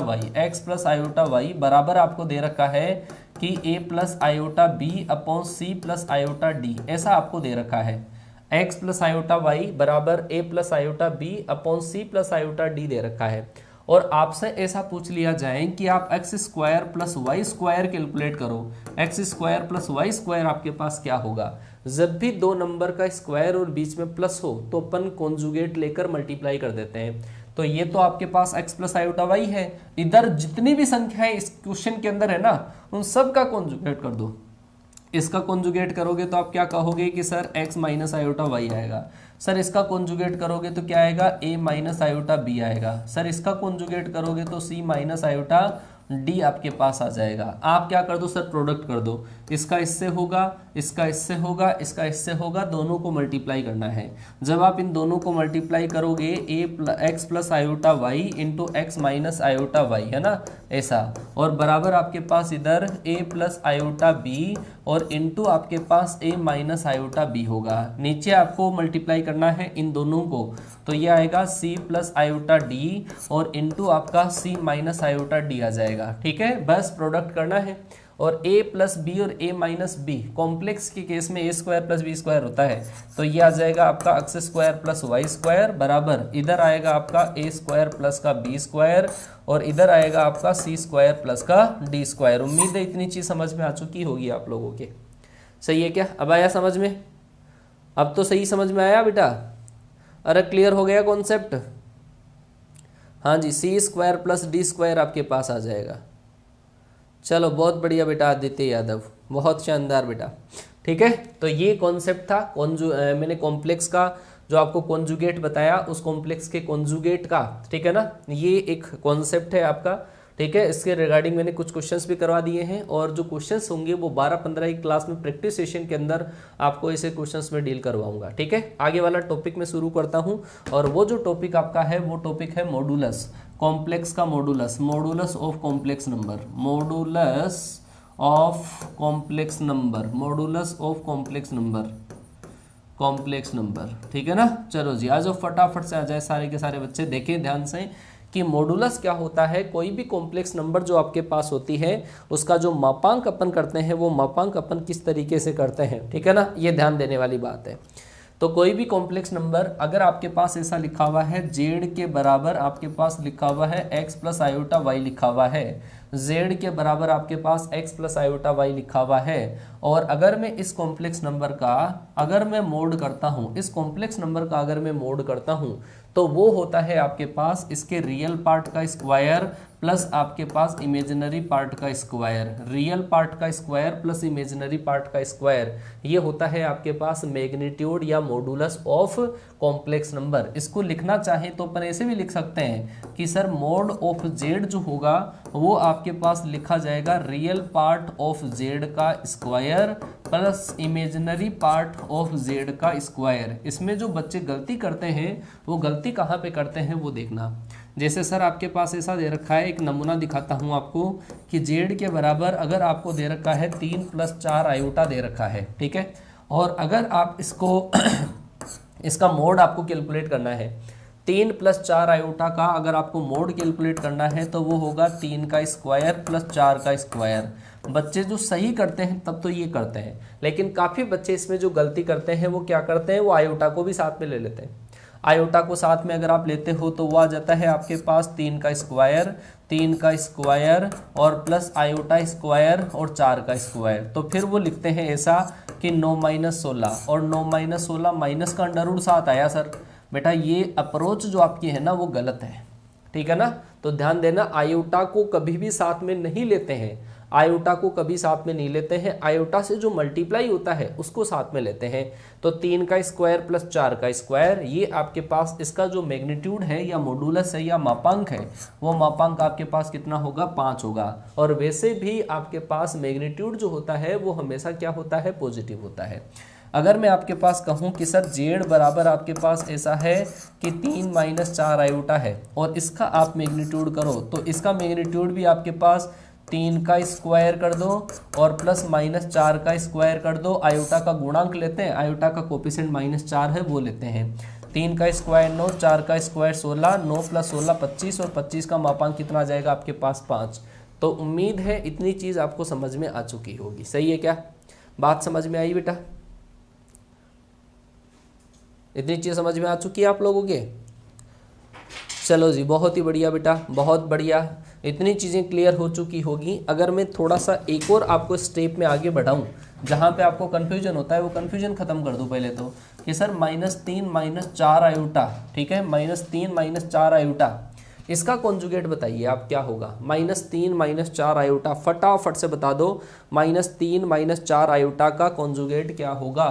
वाई बराबर आपको दे रखा है कि a plus iota b upon c plus iota d, ऐसा आपको दे रखा है। x प्लस आयोटा वाई बराबर a plus iota b upon c plus iota d दे रखा है। और आपसे ऐसा पूछ लिया जाए कि आप x square plus Y square calculate करो, x square plus Y square आपके पास क्या होगा। जब भी दो नंबर का स्क्वायर और बीच में प्लस हो तो अपन कॉन्जुगेट लेकर मल्टीप्लाई कर देते हैं। तो ये तो आपके पास x प्लस आयोटा वाई है, इधर जितनी भी संख्याएं इस क्वेश्चन के अंदर है ना, उन सब का कॉन्जुगेट कर दो। इसका कॉन्जुगेट करोगे तो आप क्या कहोगे कि sir x minus iota Y आएगा। सर इसका कॉन्जुगेट करोगे तो क्या आएगा, a माइनस आयोटा बी आएगा। सर इसका कॉन्जुगेट करोगे तो c माइनस आयोटा डी आपके पास आ जाएगा। आप क्या कर दो सर, प्रोडक्ट कर दो, इसका इससे होगा, इसका इससे होगा, इसका इससे होगा, दोनों को मल्टीप्लाई करना है। जब आप इन दोनों को मल्टीप्लाई करोगे X plus iota Y into X minus iota Y, है ना, ऐसा। और बराबर आपके पास इधर a प्लस आयोटा बी और इंटू आपके पास a माइनस आयोटा बी होगा। नीचे आपको मल्टीप्लाई करना है इन दोनों को, तो ये आएगा c प्लस आयोटा डी और इंटू आपका c माइनस आयोटा डी आ जाएगा, ठीक है। बस प्रोडक्ट करना है। और a प्लस बी और a माइनस बी, कॉम्प्लेक्स के केस में a square plus B square होता है, तो ये आ जाएगा आपका X square plus Y square बराबर इधर आएगा आपका a स्क्वायर प्लस का बी स्क्वायर और इधर आएगा आपका c स्क्वायर प्लस का डी स्क्वायर। उम्मीद है इतनी चीज़ समझ में आ चुकी होगी आप लोगों के, सही है क्या। अब आया समझ में, अब तो सही समझ में आया बेटा, अरे क्लियर हो गया कॉन्सेप्ट। हाँ जी, c square plus D square आपके पास आ जाएगा। चलो बहुत बढ़िया बेटा आदित्य यादव, बहुत शानदार बेटा, ठीक है। तो ये कॉन्सेप्ट था मैंने कॉम्प्लेक्स का जो आपको कॉन्जुगेट बताया, उस कॉम्प्लेक्स के कॉन्जुगेट का, ठीक है ना, ये एक कॉन्सेप्ट है आपका, ठीक है। इसके रिगार्डिंग मैंने कुछ क्वेश्चंस भी करवा दिए हैं और जो क्वेश्चंस होंगे वो 12-15 की क्लास में प्रैक्टिस सेशन के अंदर आपको ऐसे क्वेश्चंस में डील करवाऊंगा, ठीक है। आगे वाला टॉपिक में शुरू करता हूं और वो जो टॉपिक आपका है वो टॉपिक है मॉडुलस, कॉम्प्लेक्स का modulus, modulus of complex number, modulus of complex number, modulus of complex number, complex number, ठीक है ना। चलो जी आ जाओ फटाफट से आ जाए सारे के सारे बच्चे, देखें ध्यान से कि मॉडुलस क्या होता है, कोई भी कॉम्प्लेक्स नंबर जो आपके पास होती है उसका जो मापांक अपन करते हैं वो मापांक अपन किस तरीके से करते हैं, ठीक है ना, ये ध्यान देने वाली बात है। तो कोई भी कॉम्प्लेक्स नंबर अगर आपके पास ऐसा लिखा हुआ है z के बराबर आपके पास लिखा हुआ है x प्लस आयोटा y लिखा हुआ है, z के बराबर आपके पास x प्लस आयोटा y लिखा हुआ है, और अगर मैं इस कॉम्प्लेक्स नंबर का अगर मैं मोड करता हूँ, इस कॉम्प्लेक्स नंबर का अगर मैं मोड करता हूँ तो वो होता है आपके पास इसके रियल पार्ट का स्क्वायर प्लस आपके पास इमेजिनरी पार्ट का स्क्वायर, रियल पार्ट का स्क्वायर प्लस इमेजिनरी पार्ट का स्क्वायर, ये होता है आपके पास मैग्नीट्यूड या मॉडुलस ऑफ कॉम्प्लेक्स नंबर। इसको लिखना चाहें तो अपन ऐसे भी लिख सकते हैं कि सर मोड ऑफ जेड जो होगा वो आपके पास लिखा जाएगा रियल पार्ट ऑफ जेड का square plus imaginary part of Z का स्क्वायर। इसमें जो बच्चे गलती करते हैं वो गलती कहाँ पे करते हैं वो देखना। जैसे सर आपके पास ऐसा दे रखा है, एक नमूना दिखाता हूँ आपको कि जेड के बराबर अगर आपको दे रखा है 3 + 4 आयोटा दे रखा है, ठीक है, और अगर आप इसको इसका मोड आपको कैलकुलेट करना है, 3 + 4 आयोटा का अगर आपको मोड कैलकुलेट करना है तो वो होगा 3 का स्क्वायर प्लस 4 का स्क्वायर। बच्चे जो सही करते हैं तब तो ये करते हैं, लेकिन काफ़ी बच्चे इसमें जो गलती करते हैं वो क्या करते हैं, वो आयोटा को भी साथ में ले लेते हैं। आयोटा को साथ में अगर आप लेते हो तो वो आ जाता है आपके पास 3 का स्क्वायर और प्लस आयोटा स्क्वायर और 4 का स्क्वायर। तो फिर वो लिखते हैं ऐसा कि 9 - 16 और 9 - 16 माइनस का √7 आया। सर बेटा ये अप्रोच जो आपकी है ना वो गलत है, ठीक है ना। तो ध्यान देना, आयोटा को कभी भी साथ में नहीं लेते हैं, आयोटा को कभी साथ में नहीं लेते हैं, आयोटा से जो मल्टीप्लाई होता है उसको साथ में लेते हैं। तो 3 का स्क्वायर प्लस 4 का स्क्वायर, ये आपके पास इसका जो मैग्नीट्यूड है या मॉडुलस है या मापांक है वो मापांक आपके पास कितना होगा, 5 होगा। और वैसे भी आपके पास मैग्नीट्यूड जो होता है वो हमेशा क्या होता है, पॉजिटिव होता है। अगर मैं आपके पास कहूँ कि सर जेड बराबर आपके पास ऐसा है कि 3 - 4 आयोटा है और इसका आप मैग्नीट्यूड करो तो इसका मैग्नीट्यूड भी आपके पास 3 का स्क्वायर कर दो और प्लस -4 का स्क्वायर कर दो। आयोटा का गुणांक लेते हैं, आयोटा का कोफिशिएंट -4 है वो लेते हैं। 3 का स्क्वायर 9, 4 का स्क्वायर 16, 9 + 16 25 और 25 का मापांक कितना आ जाएगा आपके पास 5। तो उम्मीद है इतनी चीज़ आपको समझ में आ चुकी होगी, सही है क्या, बात समझ में आई बेटा, इतनी चीज़ समझ में आ चुकी है आप लोगों के। चलो जी बहुत ही बढ़िया बेटा, बहुत बढ़िया, इतनी चीज़ें क्लियर हो चुकी होगी। अगर मैं थोड़ा सा एक और आपको स्टेप में आगे बढ़ाऊं जहां पे आपको कन्फ्यूजन होता है वो कन्फ्यूजन खत्म कर दूं पहले तो कि सर -3 - 4 आयोटा, ठीक है, -3 - 4 आयोटा, इसका कॉन्जुगेट बताइए आप क्या होगा। -3 - 4 आयोटा, फटाफट से बता दो, -3 - 4 आयोटा का कॉन्जुगेट क्या होगा।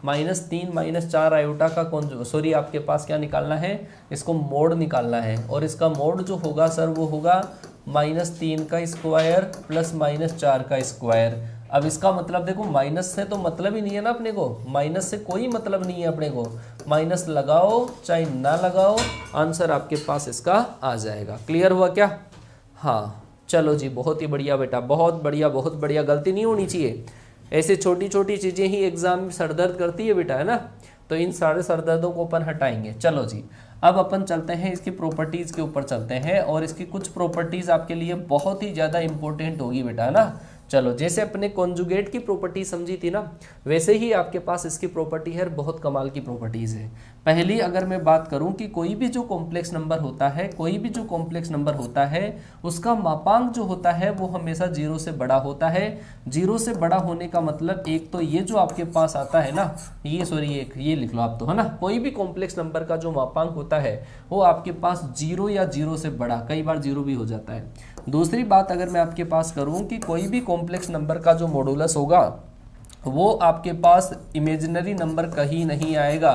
-3 - 4 आयोटा का सॉरी आपके पास क्या निकालना है, इसको मोड निकालना है, और इसका मोड जो होगा सर वो होगा -3 का स्क्वायर प्लस -4 का स्क्वायर। अब इसका मतलब देखो, माइनस से तो मतलब ही नहीं है ना अपने को, माइनस से कोई मतलब नहीं है अपने को, माइनस लगाओ चाहे ना लगाओ आंसर आपके पास इसका आ जाएगा। क्लियर हुआ क्या, हाँ चलो जी बहुत ही बढ़िया बेटा, बहुत बढ़िया बहुत बढ़िया, गलती नहीं होनी चाहिए। ऐसे छोटी छोटी चीज़ें ही एग्जाम में सरदर्द करती है बेटा, है ना, तो इन सारे सरदर्दों को अपन हटाएंगे। चलो जी अब अपन चलते हैं इसकी प्रॉपर्टीज़ के ऊपर चलते हैं, और इसकी कुछ प्रॉपर्टीज़ आपके लिए बहुत ही ज़्यादा इंपॉर्टेंट होगी बेटा, है ना। चलो जैसे अपने कॉन्जुगेट की प्रॉपर्टी समझी थी ना, वैसे ही आपके पास इसकी प्रॉपर्टी है, बहुत कमाल की प्रॉपर्टीज़ है। पहली अगर मैं बात करूं कि कोई भी जो कॉम्प्लेक्स नंबर होता है, कोई भी जो कॉम्प्लेक्स नंबर होता है उसका मापांक जो होता है वो हमेशा 0 से बड़ा होता है। 0 से बड़ा होने का मतलब एक तो ये जो आपके पास आता है ना, ये सॉरी ये लिख लो आप तो, है ना, कोई भी कॉम्प्लेक्स नंबर का जो मापांक होता है वो आपके पास 0 या 0 से बड़ा, कई बार 0 भी हो जाता है। दूसरी बात अगर मैं आपके पास करूं कि कोई भी कॉम्प्लेक्स नंबर का जो मॉडुलस होगा वो आपके पास इमेजिनरी नंबर कहीं नहीं आएगा,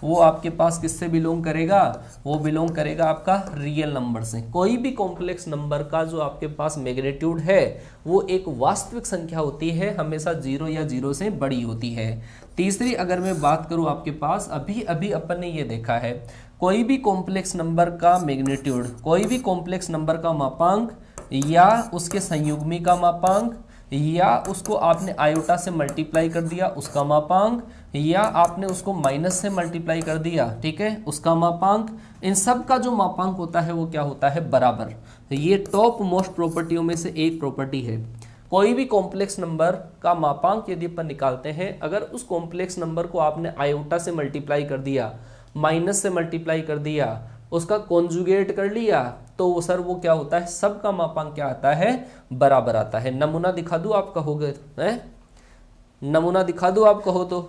वो आपके पास किससे बिलोंग करेगा, वो बिलोंग करेगा आपका रियल नंबर से। कोई भी कॉम्प्लेक्स नंबर का जो आपके पास मैग्नीट्यूड है वो एक वास्तविक संख्या होती है, हमेशा 0 या 0 से बड़ी होती है। तीसरी अगर मैं बात करूं आपके पास, अभी अभी अपन ने ये देखा है, कोई भी कॉम्प्लेक्स नंबर का मैग्नीट्यूड, कोई भी कॉम्प्लेक्स नंबर का मापांक या उसके संयुग्मी का मापांक या उसको आपने आयोटा से मल्टीप्लाई कर दिया उसका मापांक, या आपने उसको माइनस से मल्टीप्लाई कर दिया, ठीक है, उसका मापांक। इन सब का जो मापांक होता है वो क्या होता है, बराबर। ये टॉप मोस्ट प्रॉपर्टियों में से एक प्रॉपर्टी है। कोई भी कॉम्प्लेक्स नंबर का मापांक यदि अपन निकालते हैं, अगर उस कॉम्प्लेक्स नंबर को आपने आयोटा से मल्टीप्लाई कर दिया, माइनस से मल्टीप्लाई कर दिया, उसका कॉन्जुगेट कर लिया, तो वो सर वो क्या होता है, सबका मापांक क्या आता है, बराबर आता है। नमूना दिखा दूं आप कहोगे, हैं? नमूना दिखा दूं आप कहो तो,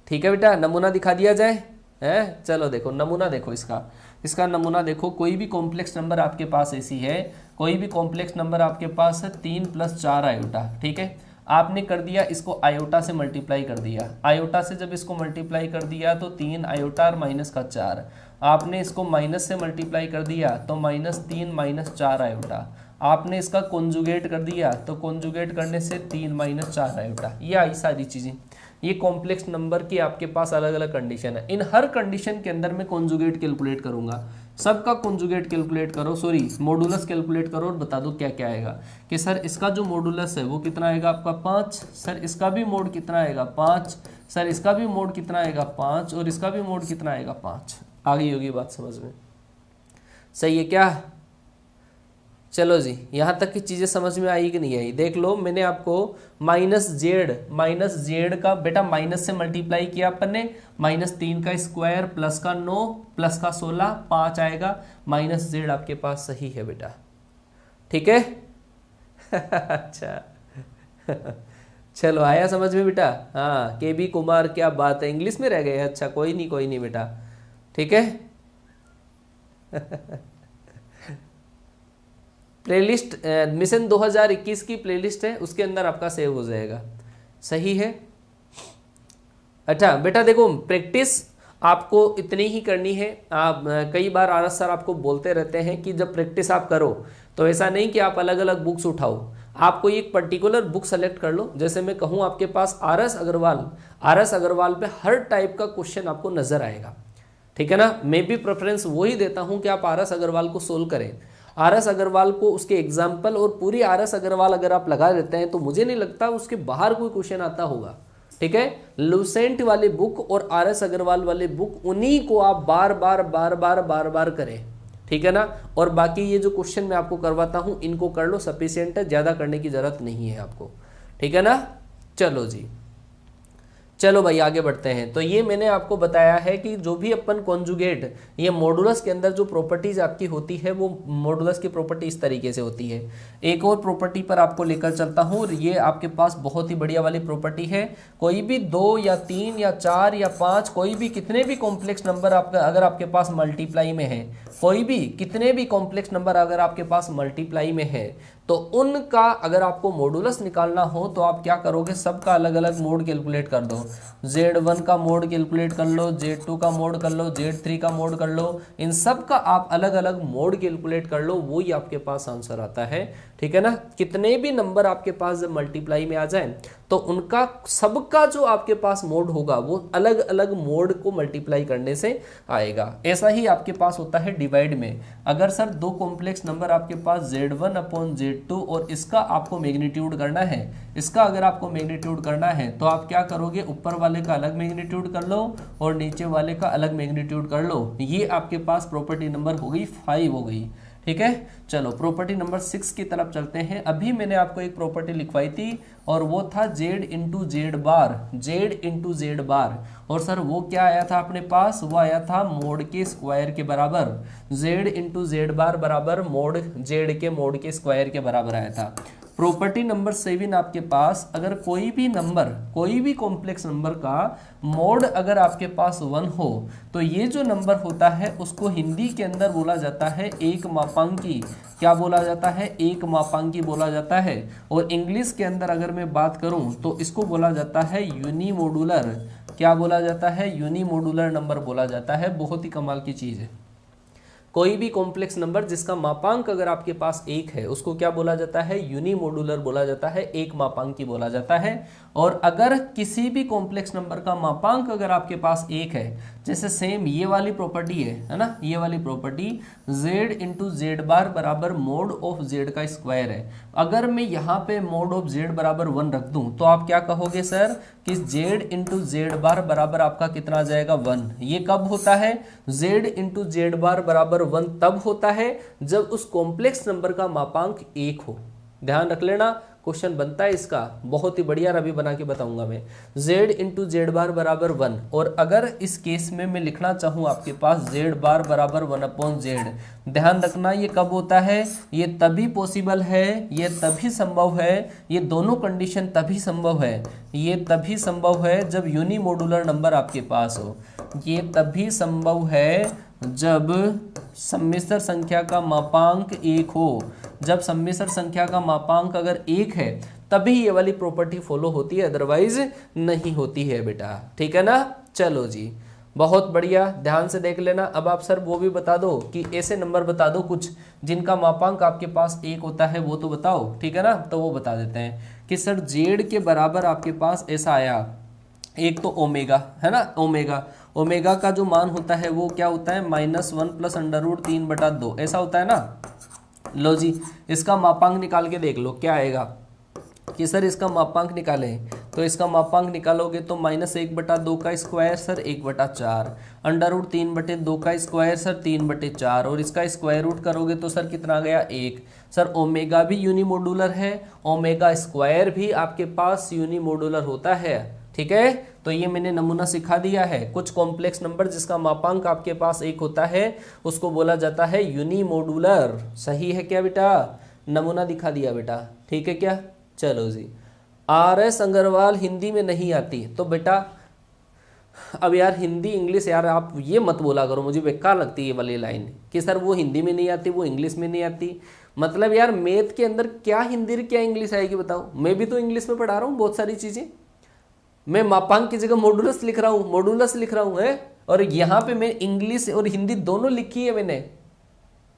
ठीक है बेटा, नमूना दिखा दिया जाए, है? चलो देखो नमूना, देखो इसका नमूना देखो। कोई भी कॉम्प्लेक्स नंबर आपके पास ऐसी है, कोई भी कॉम्प्लेक्स नंबर आपके पास है 3 + 4 आयोटा, ठीक है, आपने कर दिया इसको आयोटा से मल्टीप्लाई कर दिया। आयोटा से जब इसको मल्टीप्लाई कर दिया तो 3 आयोटा और माइनस का 4। आपने इसको माइनस से मल्टीप्लाई कर दिया तो -3 - 4 आयोटा। आपने इसका कॉन्जुगेट कर दिया तो कॉन्जुगेट करने से 3 - 4 आयोटा। ये आई सारी चीज़ें। ये कॉम्प्लेक्स नंबर की आपके पास अलग अलग कंडीशन है। इन हर कंडीशन के अंदर मैं कॉन्जुगेट कैलकुलेट करूंगा, सबका कॉन्जुगेट कैलकुलेट करो, सॉरी मॉडुलस कैलकुलेट करो और बता दो क्या क्या आएगा। कि सर इसका जो मॉडुलस है वो कितना आएगा आपका 5, सर इसका भी मोड कितना आएगा 5, सर इसका भी मोड कितना आएगा 5, और इसका भी मोड कितना आएगा 5। आ गई होगी बात समझ में, सही है क्या? चलो जी, यहाँ तक की चीज़ें समझ में आई कि नहीं आई? देख लो, मैंने आपको -z का बेटा माइनस से मल्टीप्लाई किया अपन ने, -3 का स्क्वायर प्लस का 9 प्लस का 16 5 आएगा, -z आपके पास सही है बेटा, ठीक है। अच्छा चलो आया समझ में बेटा? हाँ, KB कुमार क्या बात है, इंग्लिश में रह गए, अच्छा कोई नहीं बेटा, ठीक है। प्लेलिस्ट मिशन 2021 की प्लेलिस्ट है, उसके अंदर आपका सेव हो जाएगा, सही है। अच्छा बेटा देखो, प्रैक्टिस आपको इतनी ही करनी है। आप कई बार आरएस सर आपको बोलते रहते हैं कि जब प्रैक्टिस आप करो तो ऐसा नहीं कि आप अलग अलग बुक्स उठाओ, आपको एक पर्टिकुलर बुक सेलेक्ट कर लो। जैसे मैं कहूँ आपके पास आरएस अग्रवाल पे हर टाइप का क्वेश्चन आपको नजर आएगा, ठीक है ना। मैं भी प्रेफरेंस वही देता हूँ कि आप आरएस अग्रवाल को सोल्व करें। आरएस अग्रवाल को उसके एग्जाम्पल और पूरी आरएस अग्रवाल अगर आप लगा देते हैं तो मुझे नहीं लगता उसके बाहर कोई क्वेश्चन आता होगा, ठीक है। लुसेंट वाली बुक और आरएस अग्रवाल वाली बुक, उन्हीं को आप बार बार करें, ठीक है ना। और बाकी ये जो क्वेश्चन मैं आपको करवाता हूं इनको कर लो, सफिशिएंट है, ज्यादा करने की जरूरत नहीं है आपको, ठीक है ना। चलो जी, चलो भाई आगे बढ़ते हैं। तो ये मैंने आपको बताया है कि जो भी अपन कॉन्जुगेट, ये मॉडुलस के अंदर जो प्रॉपर्टीज आपकी होती है वो मॉडुलस की प्रॉपर्टी इस तरीके से होती है। एक और प्रॉपर्टी पर आपको लेकर चलता हूँ, ये आपके पास बहुत ही बढ़िया वाली प्रॉपर्टी है। कोई भी 2 या 3 या 4 या 5, कोई भी कितने भी कॉम्प्लेक्स नंबर आपका अगर आपके पास मल्टीप्लाई में है, कोई भी कितने भी कॉम्प्लेक्स नंबर अगर आपके पास मल्टीप्लाई में है, तो उनका अगर आपको मॉडुलस निकालना हो तो आप क्या करोगे, सबका अलग अलग मोड कैलकुलेट कर दो। Z1 का मोड कैलकुलेट कर लो, Z2 का मोड कर लो, Z3 का मोड कर लो, इन सब का आप अलग अलग मोड कैलकुलेट कर लो, वो ही आपके पास आंसर आता है, ठीक है ना। कितने भी नंबर आपके पास जब मल्टीप्लाई में आ जाए तो उनका सबका जो आपके पास मोड होगा वो अलग अलग मोड को मल्टीप्लाई करने से आएगा। ऐसा ही आपके पास होता है डिवाइड में। अगर सर 2 कॉम्प्लेक्स नंबर आपके पास Z1/Z2 और इसका आपको मैग्नीट्यूड करना है, इसका अगर आपको मैग्नीट्यूड करना है तो आप क्या करोगे, ऊपर वाले का अलग मैग्नीट्यूड कर लो और नीचे वाले का अलग मैग्नीट्यूड कर लो। ये आपके पास प्रॉपर्टी नंबर हो गई 5 हो गई, ठीक है। चलो प्रॉपर्टी नंबर 6 की तरफ चलते हैं। अभी मैंने आपको एक प्रॉपर्टी लिखवाई थी और वो था Z इंटू जेड बार, और सर वो क्या आया था अपने पास, वो आया था मोड के स्क्वायर के बराबर। Z इंटू जेड बार बराबर मोड Z के मोड के स्क्वायर के बराबर आया था। प्रॉपर्टी नंबर 7 आपके पास, अगर कोई भी नंबर, कोई भी कॉम्प्लेक्स नंबर का मोड अगर आपके पास 1 हो तो ये जो नंबर होता है उसको हिंदी के अंदर बोला जाता है एक मापांकी। क्या बोला जाता है, एक मापांकी बोला जाता है। और इंग्लिश के अंदर अगर मैं बात करूं तो इसको बोला जाता है यूनिमोडुलर। क्या बोला जाता है, यूनिमोडुलर नंबर बोला जाता है। बहुत ही कमाल की चीज है। कोई भी कॉम्प्लेक्स नंबर जिसका मापांक अगर आपके पास 1 है उसको क्या बोला जाता है, यूनिमोडुलर बोला जाता है, एक मापांकी बोला जाता है। और अगर किसी भी कॉम्प्लेक्स नंबर का मापांक अगर आपके पास एक है, जैसे सेम ये वाली प्रॉपर्टी है ना, ये वाली प्रॉपर्टी z इंटू जेड बार बराबर मोड ऑफ z का स्क्वायर है। अगर मैं यहाँ पे मोड ऑफ z बराबर 1 रख दूं तो आप क्या कहोगे सर कि z इंटू जेड बार बराबर आपका कितना आ जाएगा 1। ये कब होता है, z इंटू जेड बार बराबर 1 तब होता है जब उस कॉम्प्लेक्स नंबर का मापांक 1 हो। ध्यान रख लेना, क्वेश्चन बनता है इसका, बहुत ही बढ़िया अभी बना के बताऊंगा मैं। z इंटू जेड बार बराबर 1, और अगर इस केस में मैं लिखना चाहूँ आपके पास z बार बराबर 1/z, ध्यान रखना ये कब होता है, ये तभी पॉसिबल है, ये तभी संभव है, ये दोनों कंडीशन तभी संभव है, ये तभी संभव है जब यूनिमोडुलर नंबर आपके पास हो। ये तभी संभव है जब सम्मिश्र संख्या का मापांक 1 हो। जब सम्मिश्र संख्या का मापांक अगर 1 है तभी ये वाली प्रॉपर्टी फॉलो होती है, अदरवाइज नहीं होती है बेटा। ठीक है ना, चलो जी, बहुत बढ़िया, ध्यान से देख लेना। अब आप सर वो भी बता दो कि ऐसे नंबर बता दो कुछ जिनका मापांक आपके पास 1 होता है, वो तो बताओ। ठीक है ना, तो वो बता देते हैं कि सर जेड के बराबर आपके पास ऐसा आया, एक तो ओमेगा है ना, ओमेगा का जो मान होता है वो क्या होता है -1 प्लस √3/2 ऐसा होता है ना। लो जी, इसका मापांक निकाल के देख लो क्या आएगा कि सर इसका मापांक निकालें, तो इसका मापांक निकालोगे तो -1/2 का स्क्वायर सर 1/4, √3/2 का स्क्वायर सर 3/4, और इसका स्क्वायर रूट करोगे तो सर कितना आ गया 1। सर ओमेगा भी यूनिमोडुलर है, ओमेगा स्क्वायर भी आपके पास यूनिमोडुलर होता है। ठीक है, तो ये मैंने नमूना सिखा दिया है। कुछ कॉम्प्लेक्स नंबर जिसका मापांक आपके पास 1 होता है उसको बोला जाता है यूनिमोडुलर। सही है क्या बेटा, नमूना दिखा दिया बेटा। ठीक है क्या, चलो जी। RS अग्रवाल हिंदी में नहीं आती, तो बेटा अब यार हिंदी इंग्लिश यार आप ये मत बोला करो, मुझे बेकार लगती है ये वाली लाइन कि सर वो हिंदी में नहीं आती, वो इंग्लिश में नहीं आती। मतलब यार मैथ के अंदर क्या हिंदी क्या इंग्लिश आएगी बताओ। मैं भी तो इंग्लिश में पढ़ा रहा हूँ बहुत सारी चीजें, मैं मापांक की जगह मॉडुलस लिख रहा हूँ है, और यहाँ पे मैं इंग्लिश और हिंदी दोनों लिखी है मैंने।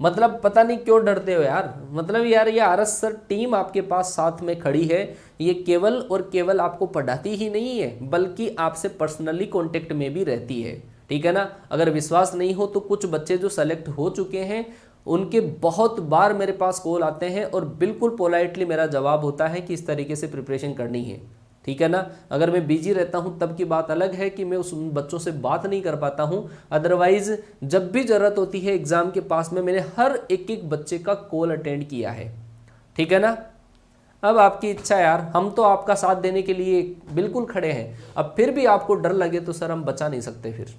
मतलब पता नहीं क्यों डरते हो यार, मतलब यार ये RS सर टीम आपके पास साथ में खड़ी है, ये केवल और केवल आपको पढ़ाती ही नहीं है बल्कि आपसे पर्सनली कांटेक्ट में भी रहती है। ठीक है ना, अगर विश्वास नहीं हो तो कुछ बच्चे जो सेलेक्ट हो चुके हैं उनके बहुत बार मेरे पास कॉल आते हैं और बिल्कुल पोलाइटली मेरा जवाब होता है कि इस तरीके से प्रिपरेशन करनी है। ठीक है ना, अगर मैं बिजी रहता हूं तब की बात अलग है कि मैं उस बच्चों से बात नहीं कर पाता हूं, अदरवाइज जब भी जरूरत होती है एग्जाम के पास में मैंने हर एक बच्चे का कॉल अटेंड किया है। ठीक है ना, अब आपकी इच्छा यार, हम तो आपका साथ देने के लिए बिल्कुल खड़े हैं। अब फिर भी आपको डर लगे तो सर हम बचा नहीं सकते फिर।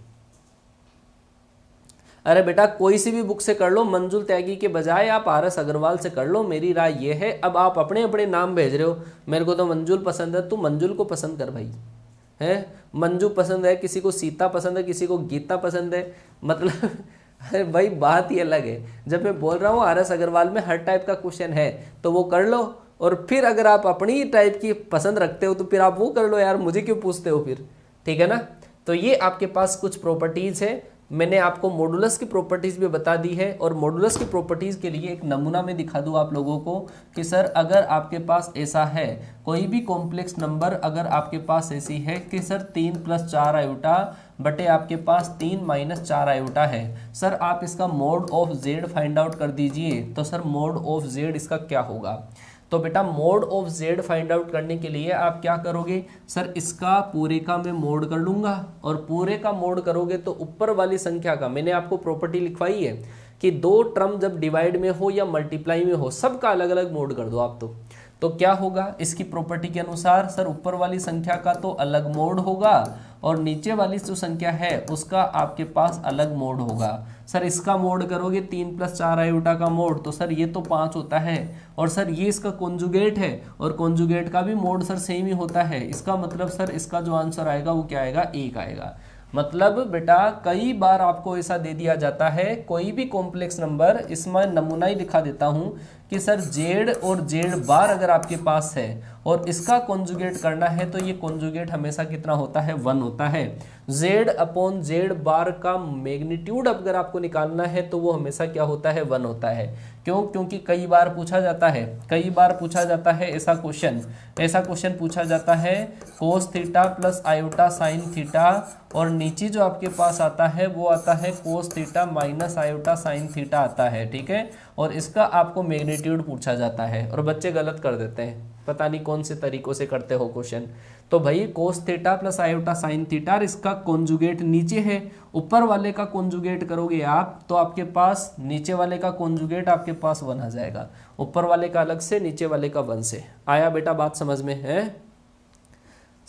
अरे बेटा कोई सी भी बुक से कर लो, मंजुल त्यागी के बजाय आप RS अग्रवाल से कर लो, मेरी राय ये है। अब आप अपने अपने नाम भेज रहे हो, मेरे को तो मंजुल पसंद है, तू मंजुल को पसंद कर भाई, है मंजू पसंद है, किसी को सीता पसंद है, किसी को गीता पसंद है, मतलब अरे भाई बात ही अलग है। जब मैं बोल रहा हूँ RS अग्रवाल में हर टाइप का क्वेश्चन है तो वो कर लो, और फिर अगर आप अपनी टाइप की पसंद रखते हो तो फिर आप वो कर लो यार, मुझे क्यों पूछते हो फिर। ठीक है ना, तो ये आपके पास कुछ प्रॉपर्टीज है, मैंने आपको मॉडुलस की प्रॉपर्टीज भी बता दी है। और मॉडुलस की प्रॉपर्टीज के लिए एक नमूना में दिखा दूं आप लोगों को कि सर अगर आपके पास ऐसा है कोई भी कॉम्प्लेक्स नंबर, अगर आपके पास ऐसी है कि सर 3 + 4 आयोटा बटे आपके पास 3 - 4 आयोटा है, सर आप इसका mode of z find out कर दीजिए, तो सर मोड ऑफ z इसका क्या होगा। तो बेटा mode of z find out करने के लिए आप क्या करोगे, सर इसका पूरे का मैं मोड कर लूंगा, और पूरे का मोड करोगे तो ऊपर वाली संख्या का, मैंने आपको प्रॉपर्टी लिखवाई है कि 2 टर्म जब डिवाइड में हो या मल्टीप्लाई में हो सबका अलग अलग मोड कर दो आप। तो क्या होगा इसकी प्रॉपर्टी के अनुसार, सर ऊपर वाली संख्या का तो अलग मोड होगा और नीचे वाली जो संख्या है उसका आपके पास अलग मोड होगा। सर इसका मोड करोगे 3 + 4 आयोटा का मोड, तो सर ये तो 5 होता है, और सर ये इसका कॉन्जुगेट है और कॉन्जुगेट का भी मोड सर सेम ही होता है। इसका मतलब सर इसका जो आंसर आएगा वो क्या आएगा, 1 आएगा। मतलब बेटा कई बार आपको ऐसा दे दिया जाता है कोई भी कॉम्प्लेक्स नंबर, इसमें नमूना ही दिखा देता हूं कि सर जेड और जेड बार अगर आपके पास है और इसका कॉन्जुगेट करना है तो ये कॉन्जुगेट हमेशा कितना होता है, 1 होता है। z अपॉन जेड बार का मैग्नीट्यूड अगर आपको निकालना है तो वो हमेशा क्या होता है, 1 होता है। क्यों? क्योंकि कई बार पूछा जाता है ऐसा क्वेश्चन पूछा जाता है cos theta plus iota sine theta, और नीचे जो आपके पास आता है वो आता है cos theta minus iota sine theta आता है, ठीक है। और इसका आपको मैग्नीट्यूड पूछा जाता है और बच्चे गलत कर देते हैं, पता नहीं कौन से तरीकों से करते हो क्वेश्चन। तो भाई cos theta plus iota sine theta, इसका कॉन्जुगेट नीचे है, ऊपर वाले का कॉन्जुगेट करोगे आप तो आपके पास नीचे वाले का कॉन्जुगेट आपके पास 1 आ जाएगा, ऊपर वाले का अलग से, नीचे वाले का 1 से। आया बेटा बात समझ में है?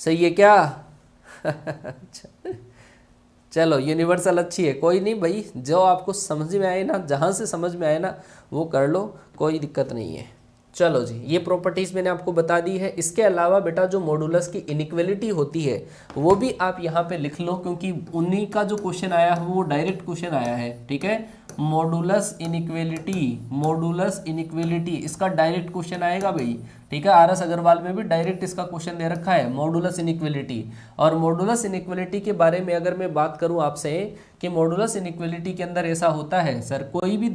सही है क्या? चलो यूनिवर्सल अच्छी है, कोई नहीं भाई, जो आपको समझ में आए ना, जहाँ से समझ में आए ना वो कर लो, कोई दिक्कत नहीं है। चलो जी, ये प्रॉपर्टीज़ मैंने आपको बता दी है। इसके अलावा बेटा जो मॉडुलस की इनइक्वलिटी होती है वो भी आप यहाँ पे लिख लो, क्योंकि उन्हीं का जो क्वेश्चन आया है वो डायरेक्ट क्वेश्चन आया है, ठीक है। मॉडुलस इनइक्वलिटी इसका डायरेक्ट क्वेश्चन आएगा भाई, ठीक है। आरएस अग्रवाल में भी डायरेक्ट इसका क्वेश्चन दे रखा है, मॉडुलस इनइक्वलिटी। और मॉडुलस इनइक्वलिटी के बारे में अगर मैं बात करूं आपसे कि मॉडुलस इनइक्वलिटी के अंदर ऐसा होता है सर, कोई भी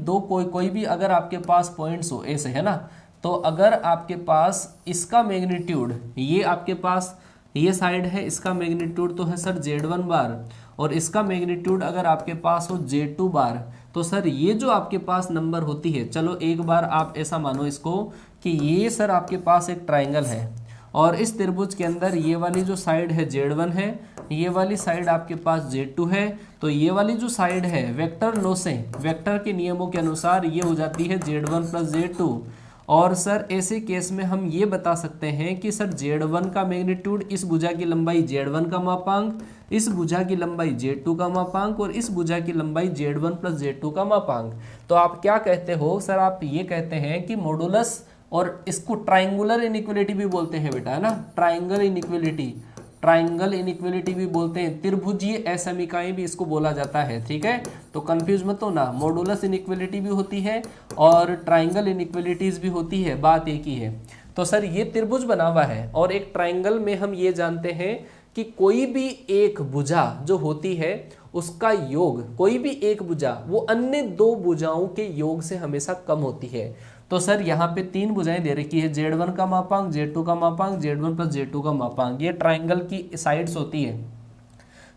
अगर आपके पास पॉइंट्स हो ऐसे, है ना, तो अगर आपके पास इसका मैग्नीट्यूड, ये आपके पास ये साइड है, इसका मैग्नीट्यूड तो है सर Z1 बार, और इसका मैग्नीट्यूड अगर आपके पास हो Z2 बार, तो सर ये जो आपके पास नंबर होती है, चलो एक बार आप ऐसा मानो इसको कि ये सर आपके पास एक ट्राइंगल है और इस त्रिभुज के अंदर ये वाली जो साइड है Z1 है, ये वाली साइड आपके पास Z2 है, तो ये वाली जो साइड है वेक्टर लॉ से, वेक्टर के नियमों के अनुसार ये हो जाती है Z1 प्लस Z2। और सर ऐसे केस में हम ये बता सकते हैं कि सर Z1 का मैग्नीट्यूड, इस भुजा की लंबाई Z1 का मापांक, इस भुजा की लंबाई Z2 का मापांक, और इस भुजा की लंबाई Z1 प्लस Z2 का मापांक। तो आप क्या कहते हो सर? आप ये कहते हैं कि मॉडुलस, और इसको ट्राइंगुलर इनइक्वलिटी भी बोलते हैं बेटा, है ना, ट्राइंगल इनइक्वलिटी भी बोलते हैं, त्रिभुजीय असमीकाएं भी इसको बोला जाता है, ठीक है। तो कंफ्यूज मत होना, मॉडुलस इनइक्वलिटी भी होती है और ट्राइंगल इनइक्वलिटीज भी होती है, बात एक ही है। तो सर ये त्रिभुज बना हुआ है और एक ट्राइंगल में हम ये जानते हैं कि कोई भी एक भुजा जो होती है उसका योग, कोई भी एक भुजा वो अन्य दो भुजाओं के योग से हमेशा कम होती है। तो सर यहाँ पे 3 भुजाएं दे रखी है, Z1 का मापांक, Z2 का मापांक, Z1 प्लस Z2 का मापांक, ये ट्राइंगल की साइड्स होती है।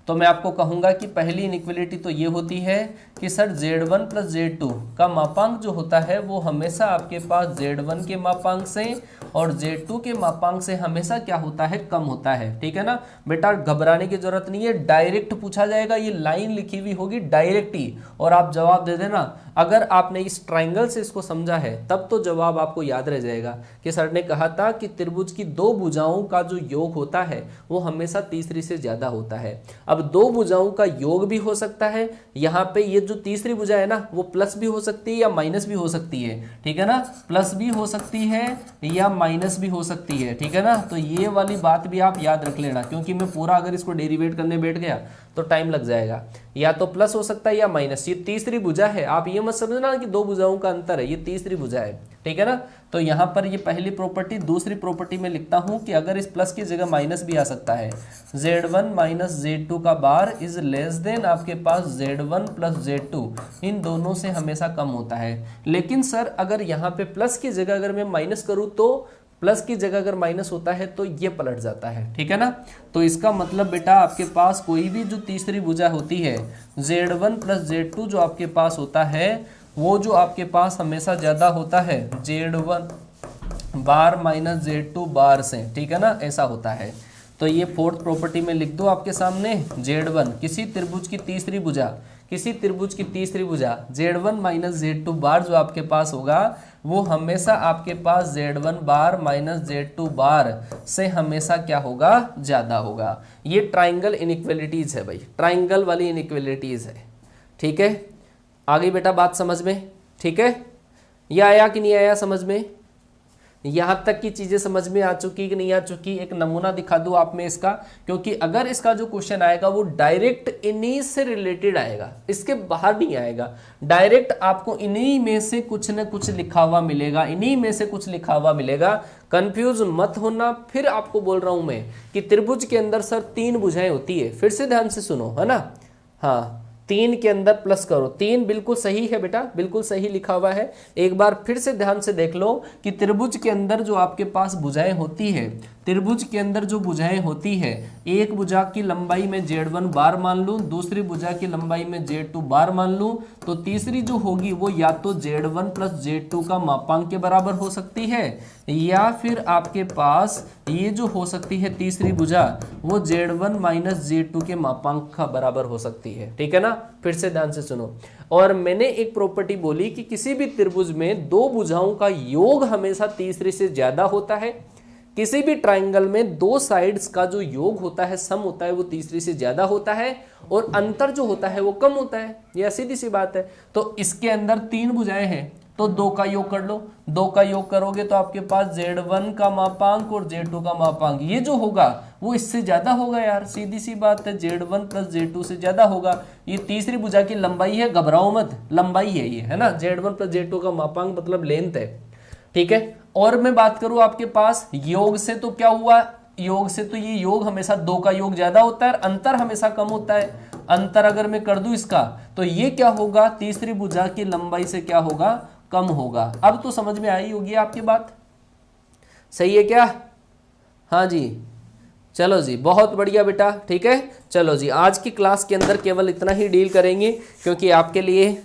तो मैं आपको कहूंगा कि पहली इनइक्वलिटी तो ये होती है कि सर Z1 प्लस Z2 का मापांक जो होता है वो हमेशा आपके पास Z1 के मापांक से और Z2 के मापांक से हमेशा क्या होता है, कम होता है, ठीक है ना। बेटा घबराने की जरूरत नहीं है, डायरेक्ट पूछा जाएगा, ये लाइन लिखी हुई होगी डायरेक्ट ही, और आप जवाब दे देना। अगर आपने इस ट्राइंगल से इसको समझा है तब तो जवाब आपको याद रह जाएगा कि सर ने कहा था कि त्रिभुज की 2 भुजाओं का जो योग होता है वो हमेशा तीसरी से ज्यादा होता है। अब 2 भुजाओं का योग भी हो सकता है, यहाँ पे ये जो तीसरी भुजा है ना वो प्लस भी हो सकती है या माइनस भी हो सकती है, ठीक है ना, प्लस भी हो सकती है या माइनस भी हो सकती है, ठीक है ना। तो ये वाली बात भी आप याद रख लेना, क्योंकि मैं पूरा अगर इसको डेरिवेट करने बैठ गया तो टाइम लग जाएगा। या तो प्लस हो सकता है या माइनस, ये तीसरी भुजा है, आप ये मत समझना कि 2 भुजाओं का अंतर है, ये तीसरी भुजा है, ठीक है ना। तो यहाँ पर ये पहली प्रॉपर्टी, दूसरी प्रॉपर्टी में लिखता हूं कि अगर इस प्लस की जगह माइनस भी आ सकता है, Z1 माइनस Z2 का बार इज लेस देन आपके पास Z1 प्लस Z2, इन दोनों से हमेशा कम होता है। लेकिन सर अगर यहाँ पे प्लस की जगह अगर मैं माइनस करूँ तो प्लस की जगह अगर माइनस होता है तो ये पलट जाता है, ठीक है ना। तो इसका मतलब बेटा आपके पास कोई भी जो तीसरी भुजा होती है Z1 प्लस Z2 जो आपके पास होता है वो जो आपके पास हमेशा ज्यादा होता है Z1 बार माइनस Z2 बार से, ठीक है ना, ऐसा होता है। तो ये 4th प्रॉपर्टी में लिख दो आपके सामने, Z1 किसी त्रिभुज की तीसरी भुजा Z1 माइनस Z2 बार जो आपके पास होगा वो हमेशा आपके पास Z1 बार माइनस Z2 बार से हमेशा क्या होगा, ज्यादा होगा। ये ट्राइंगल इनइक्वलिटीज है भाई, ट्राइंगल वाली इनइक्वलिटीज है, ठीक है। आ गई बेटा बात समझ में, ठीक है। ये आया कि नहीं आया समझ में? यहाँ तक की चीजें समझ में आ चुकी कि नहीं आ चुकी? एक नमूना दिखा दूं आप में इसका, क्योंकि अगर इसका जो क्वेश्चन आएगा वो डायरेक्ट इन्हीं से रिलेटेड आएगा, इसके बाहर नहीं आएगा। डायरेक्ट आपको इन्हीं में से कुछ न कुछ लिखा हुआ मिलेगा, इन्हीं में से कुछ लिखा हुआ मिलेगा। कंफ्यूज मत होना। फिर आपको बोल रहा हूं मैं कि त्रिभुज के अंदर सर 3 भुजाएं होती है, फिर से ध्यान से सुनो, है ना। हाँ, 3 के अंदर प्लस करो, 3 बिल्कुल सही है बेटा, बिल्कुल सही लिखा हुआ है। एक बार फिर से ध्यान से देख लो कि त्रिभुज के अंदर जो आपके पास भुजाएं होती है, त्रिभुज के अंदर जो भुजाएं होती है, एक भुजा की लंबाई में Z1 बार मान लूं, दूसरी भुजा की लंबाई में Z2 बार मान लूं, तो तीसरी जो होगी वो या तो Z1 प्लस Z2 का मापांक के बराबर हो सकती है, या फिर आपके पास ये जो हो सकती है तीसरी भुजा वो Z1 माइनस Z2 के मापांक का बराबर हो सकती है। ठीक है ना। फिर से ध्यान से सुनो। और मैंने एक प्रॉपर्टी बोली कि किसी भी त्रिभुज में 2 भुजाओं का योग हमेशा तीसरी से ज्यादा होता है। किसी भी ट्राइंगल में 2 साइड्स का जो योग होता है, सम होता है, वो तीसरी से ज्यादा होता है, और अंतर जो होता है वो कम होता है। यह सीधी सी बात है। तो इसके अंदर 3 भुजाएं हैं, तो 2 का योग कर लो। 2 का योग करोगे तो आपके पास Z1 का मापांक और Z2 का मापांक ये जो होगा वो इससे ज्यादा होगा यार, सीधी सी बात है, Z1 प्लस Z2 से ज्यादा होगा। ये तीसरी भुजा की लंबाई है, घबराओ मत, लंबाई है ये, है ना। Z1 प्लस Z2 का मापांक मतलब लेंथ है। ठीक है। और मैं बात करूं आपके पास योग से, तो क्या हुआ, योग से तो ये योग हमेशा 2 का योग ज्यादा होता है, अंतर हमेशा कम होता है। अंतर अगर मैं कर दूं इसका, तो ये क्या होगा, तीसरी भुजा की लंबाई से क्या होगा, कम होगा। अब तो समझ में आई होगी आपकी बात, सही है क्या? हाँ जी, चलो जी, बहुत बढ़िया बेटा। ठीक है, चलो जी, आज की क्लास के अंदर केवल इतना ही डील करेंगे, क्योंकि आपके लिए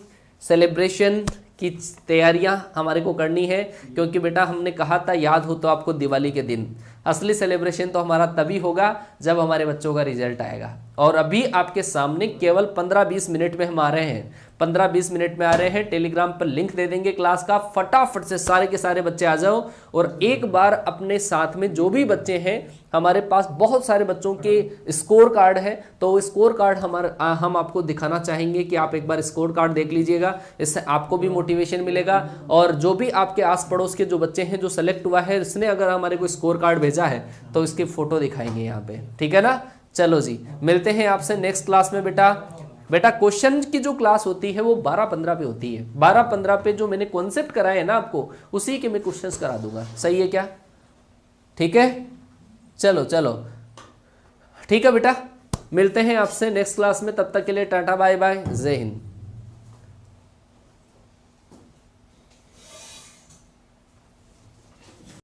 सेलिब्रेशन की तैयारियां हमारे को करनी है। क्योंकि बेटा हमने कहा था, याद हो तो आपको, दिवाली के दिन असली सेलिब्रेशन तो हमारा तभी होगा जब हमारे बच्चों का रिजल्ट आएगा। और अभी आपके सामने केवल 15-20 मिनट में हम आ रहे हैं, 15-20 मिनट में आ रहे हैं। टेलीग्राम पर लिंक दे देंगे क्लास का, फटाफट से सारे के सारे बच्चे आ जाओ। और एक बार अपने साथ में जो भी बच्चे हैं, हमारे पास बहुत सारे बच्चों के स्कोर कार्ड है, तो स्कोर कार्ड हम आपको दिखाना चाहेंगे कि आप एक बार स्कोर कार्ड देख लीजिएगा। इससे आपको भी मोटिवेशन मिलेगा। और जो भी आपके आस पड़ोस के जो बच्चे हैं जो सेलेक्ट हुआ है, इसने अगर हमारे को स्कोर कार्ड भेजा है तो इसकी फोटो दिखाएंगे यहाँ पे। ठीक है ना। चलो जी, मिलते हैं आपसे नेक्स्ट क्लास में बेटा। बेटा क्वेश्चन की जो क्लास होती है वो 12-15 पे होती है। 12-15 पे जो मैंने कॉन्सेप्ट कराए है ना आपको, उसी के मैं क्वेश्चंस करा दूंगा। सही है क्या? ठीक है, चलो चलो, ठीक है बेटा, मिलते हैं आपसे नेक्स्ट क्लास में। तब तक के लिए टाटा बाय बाय, जय हिंद।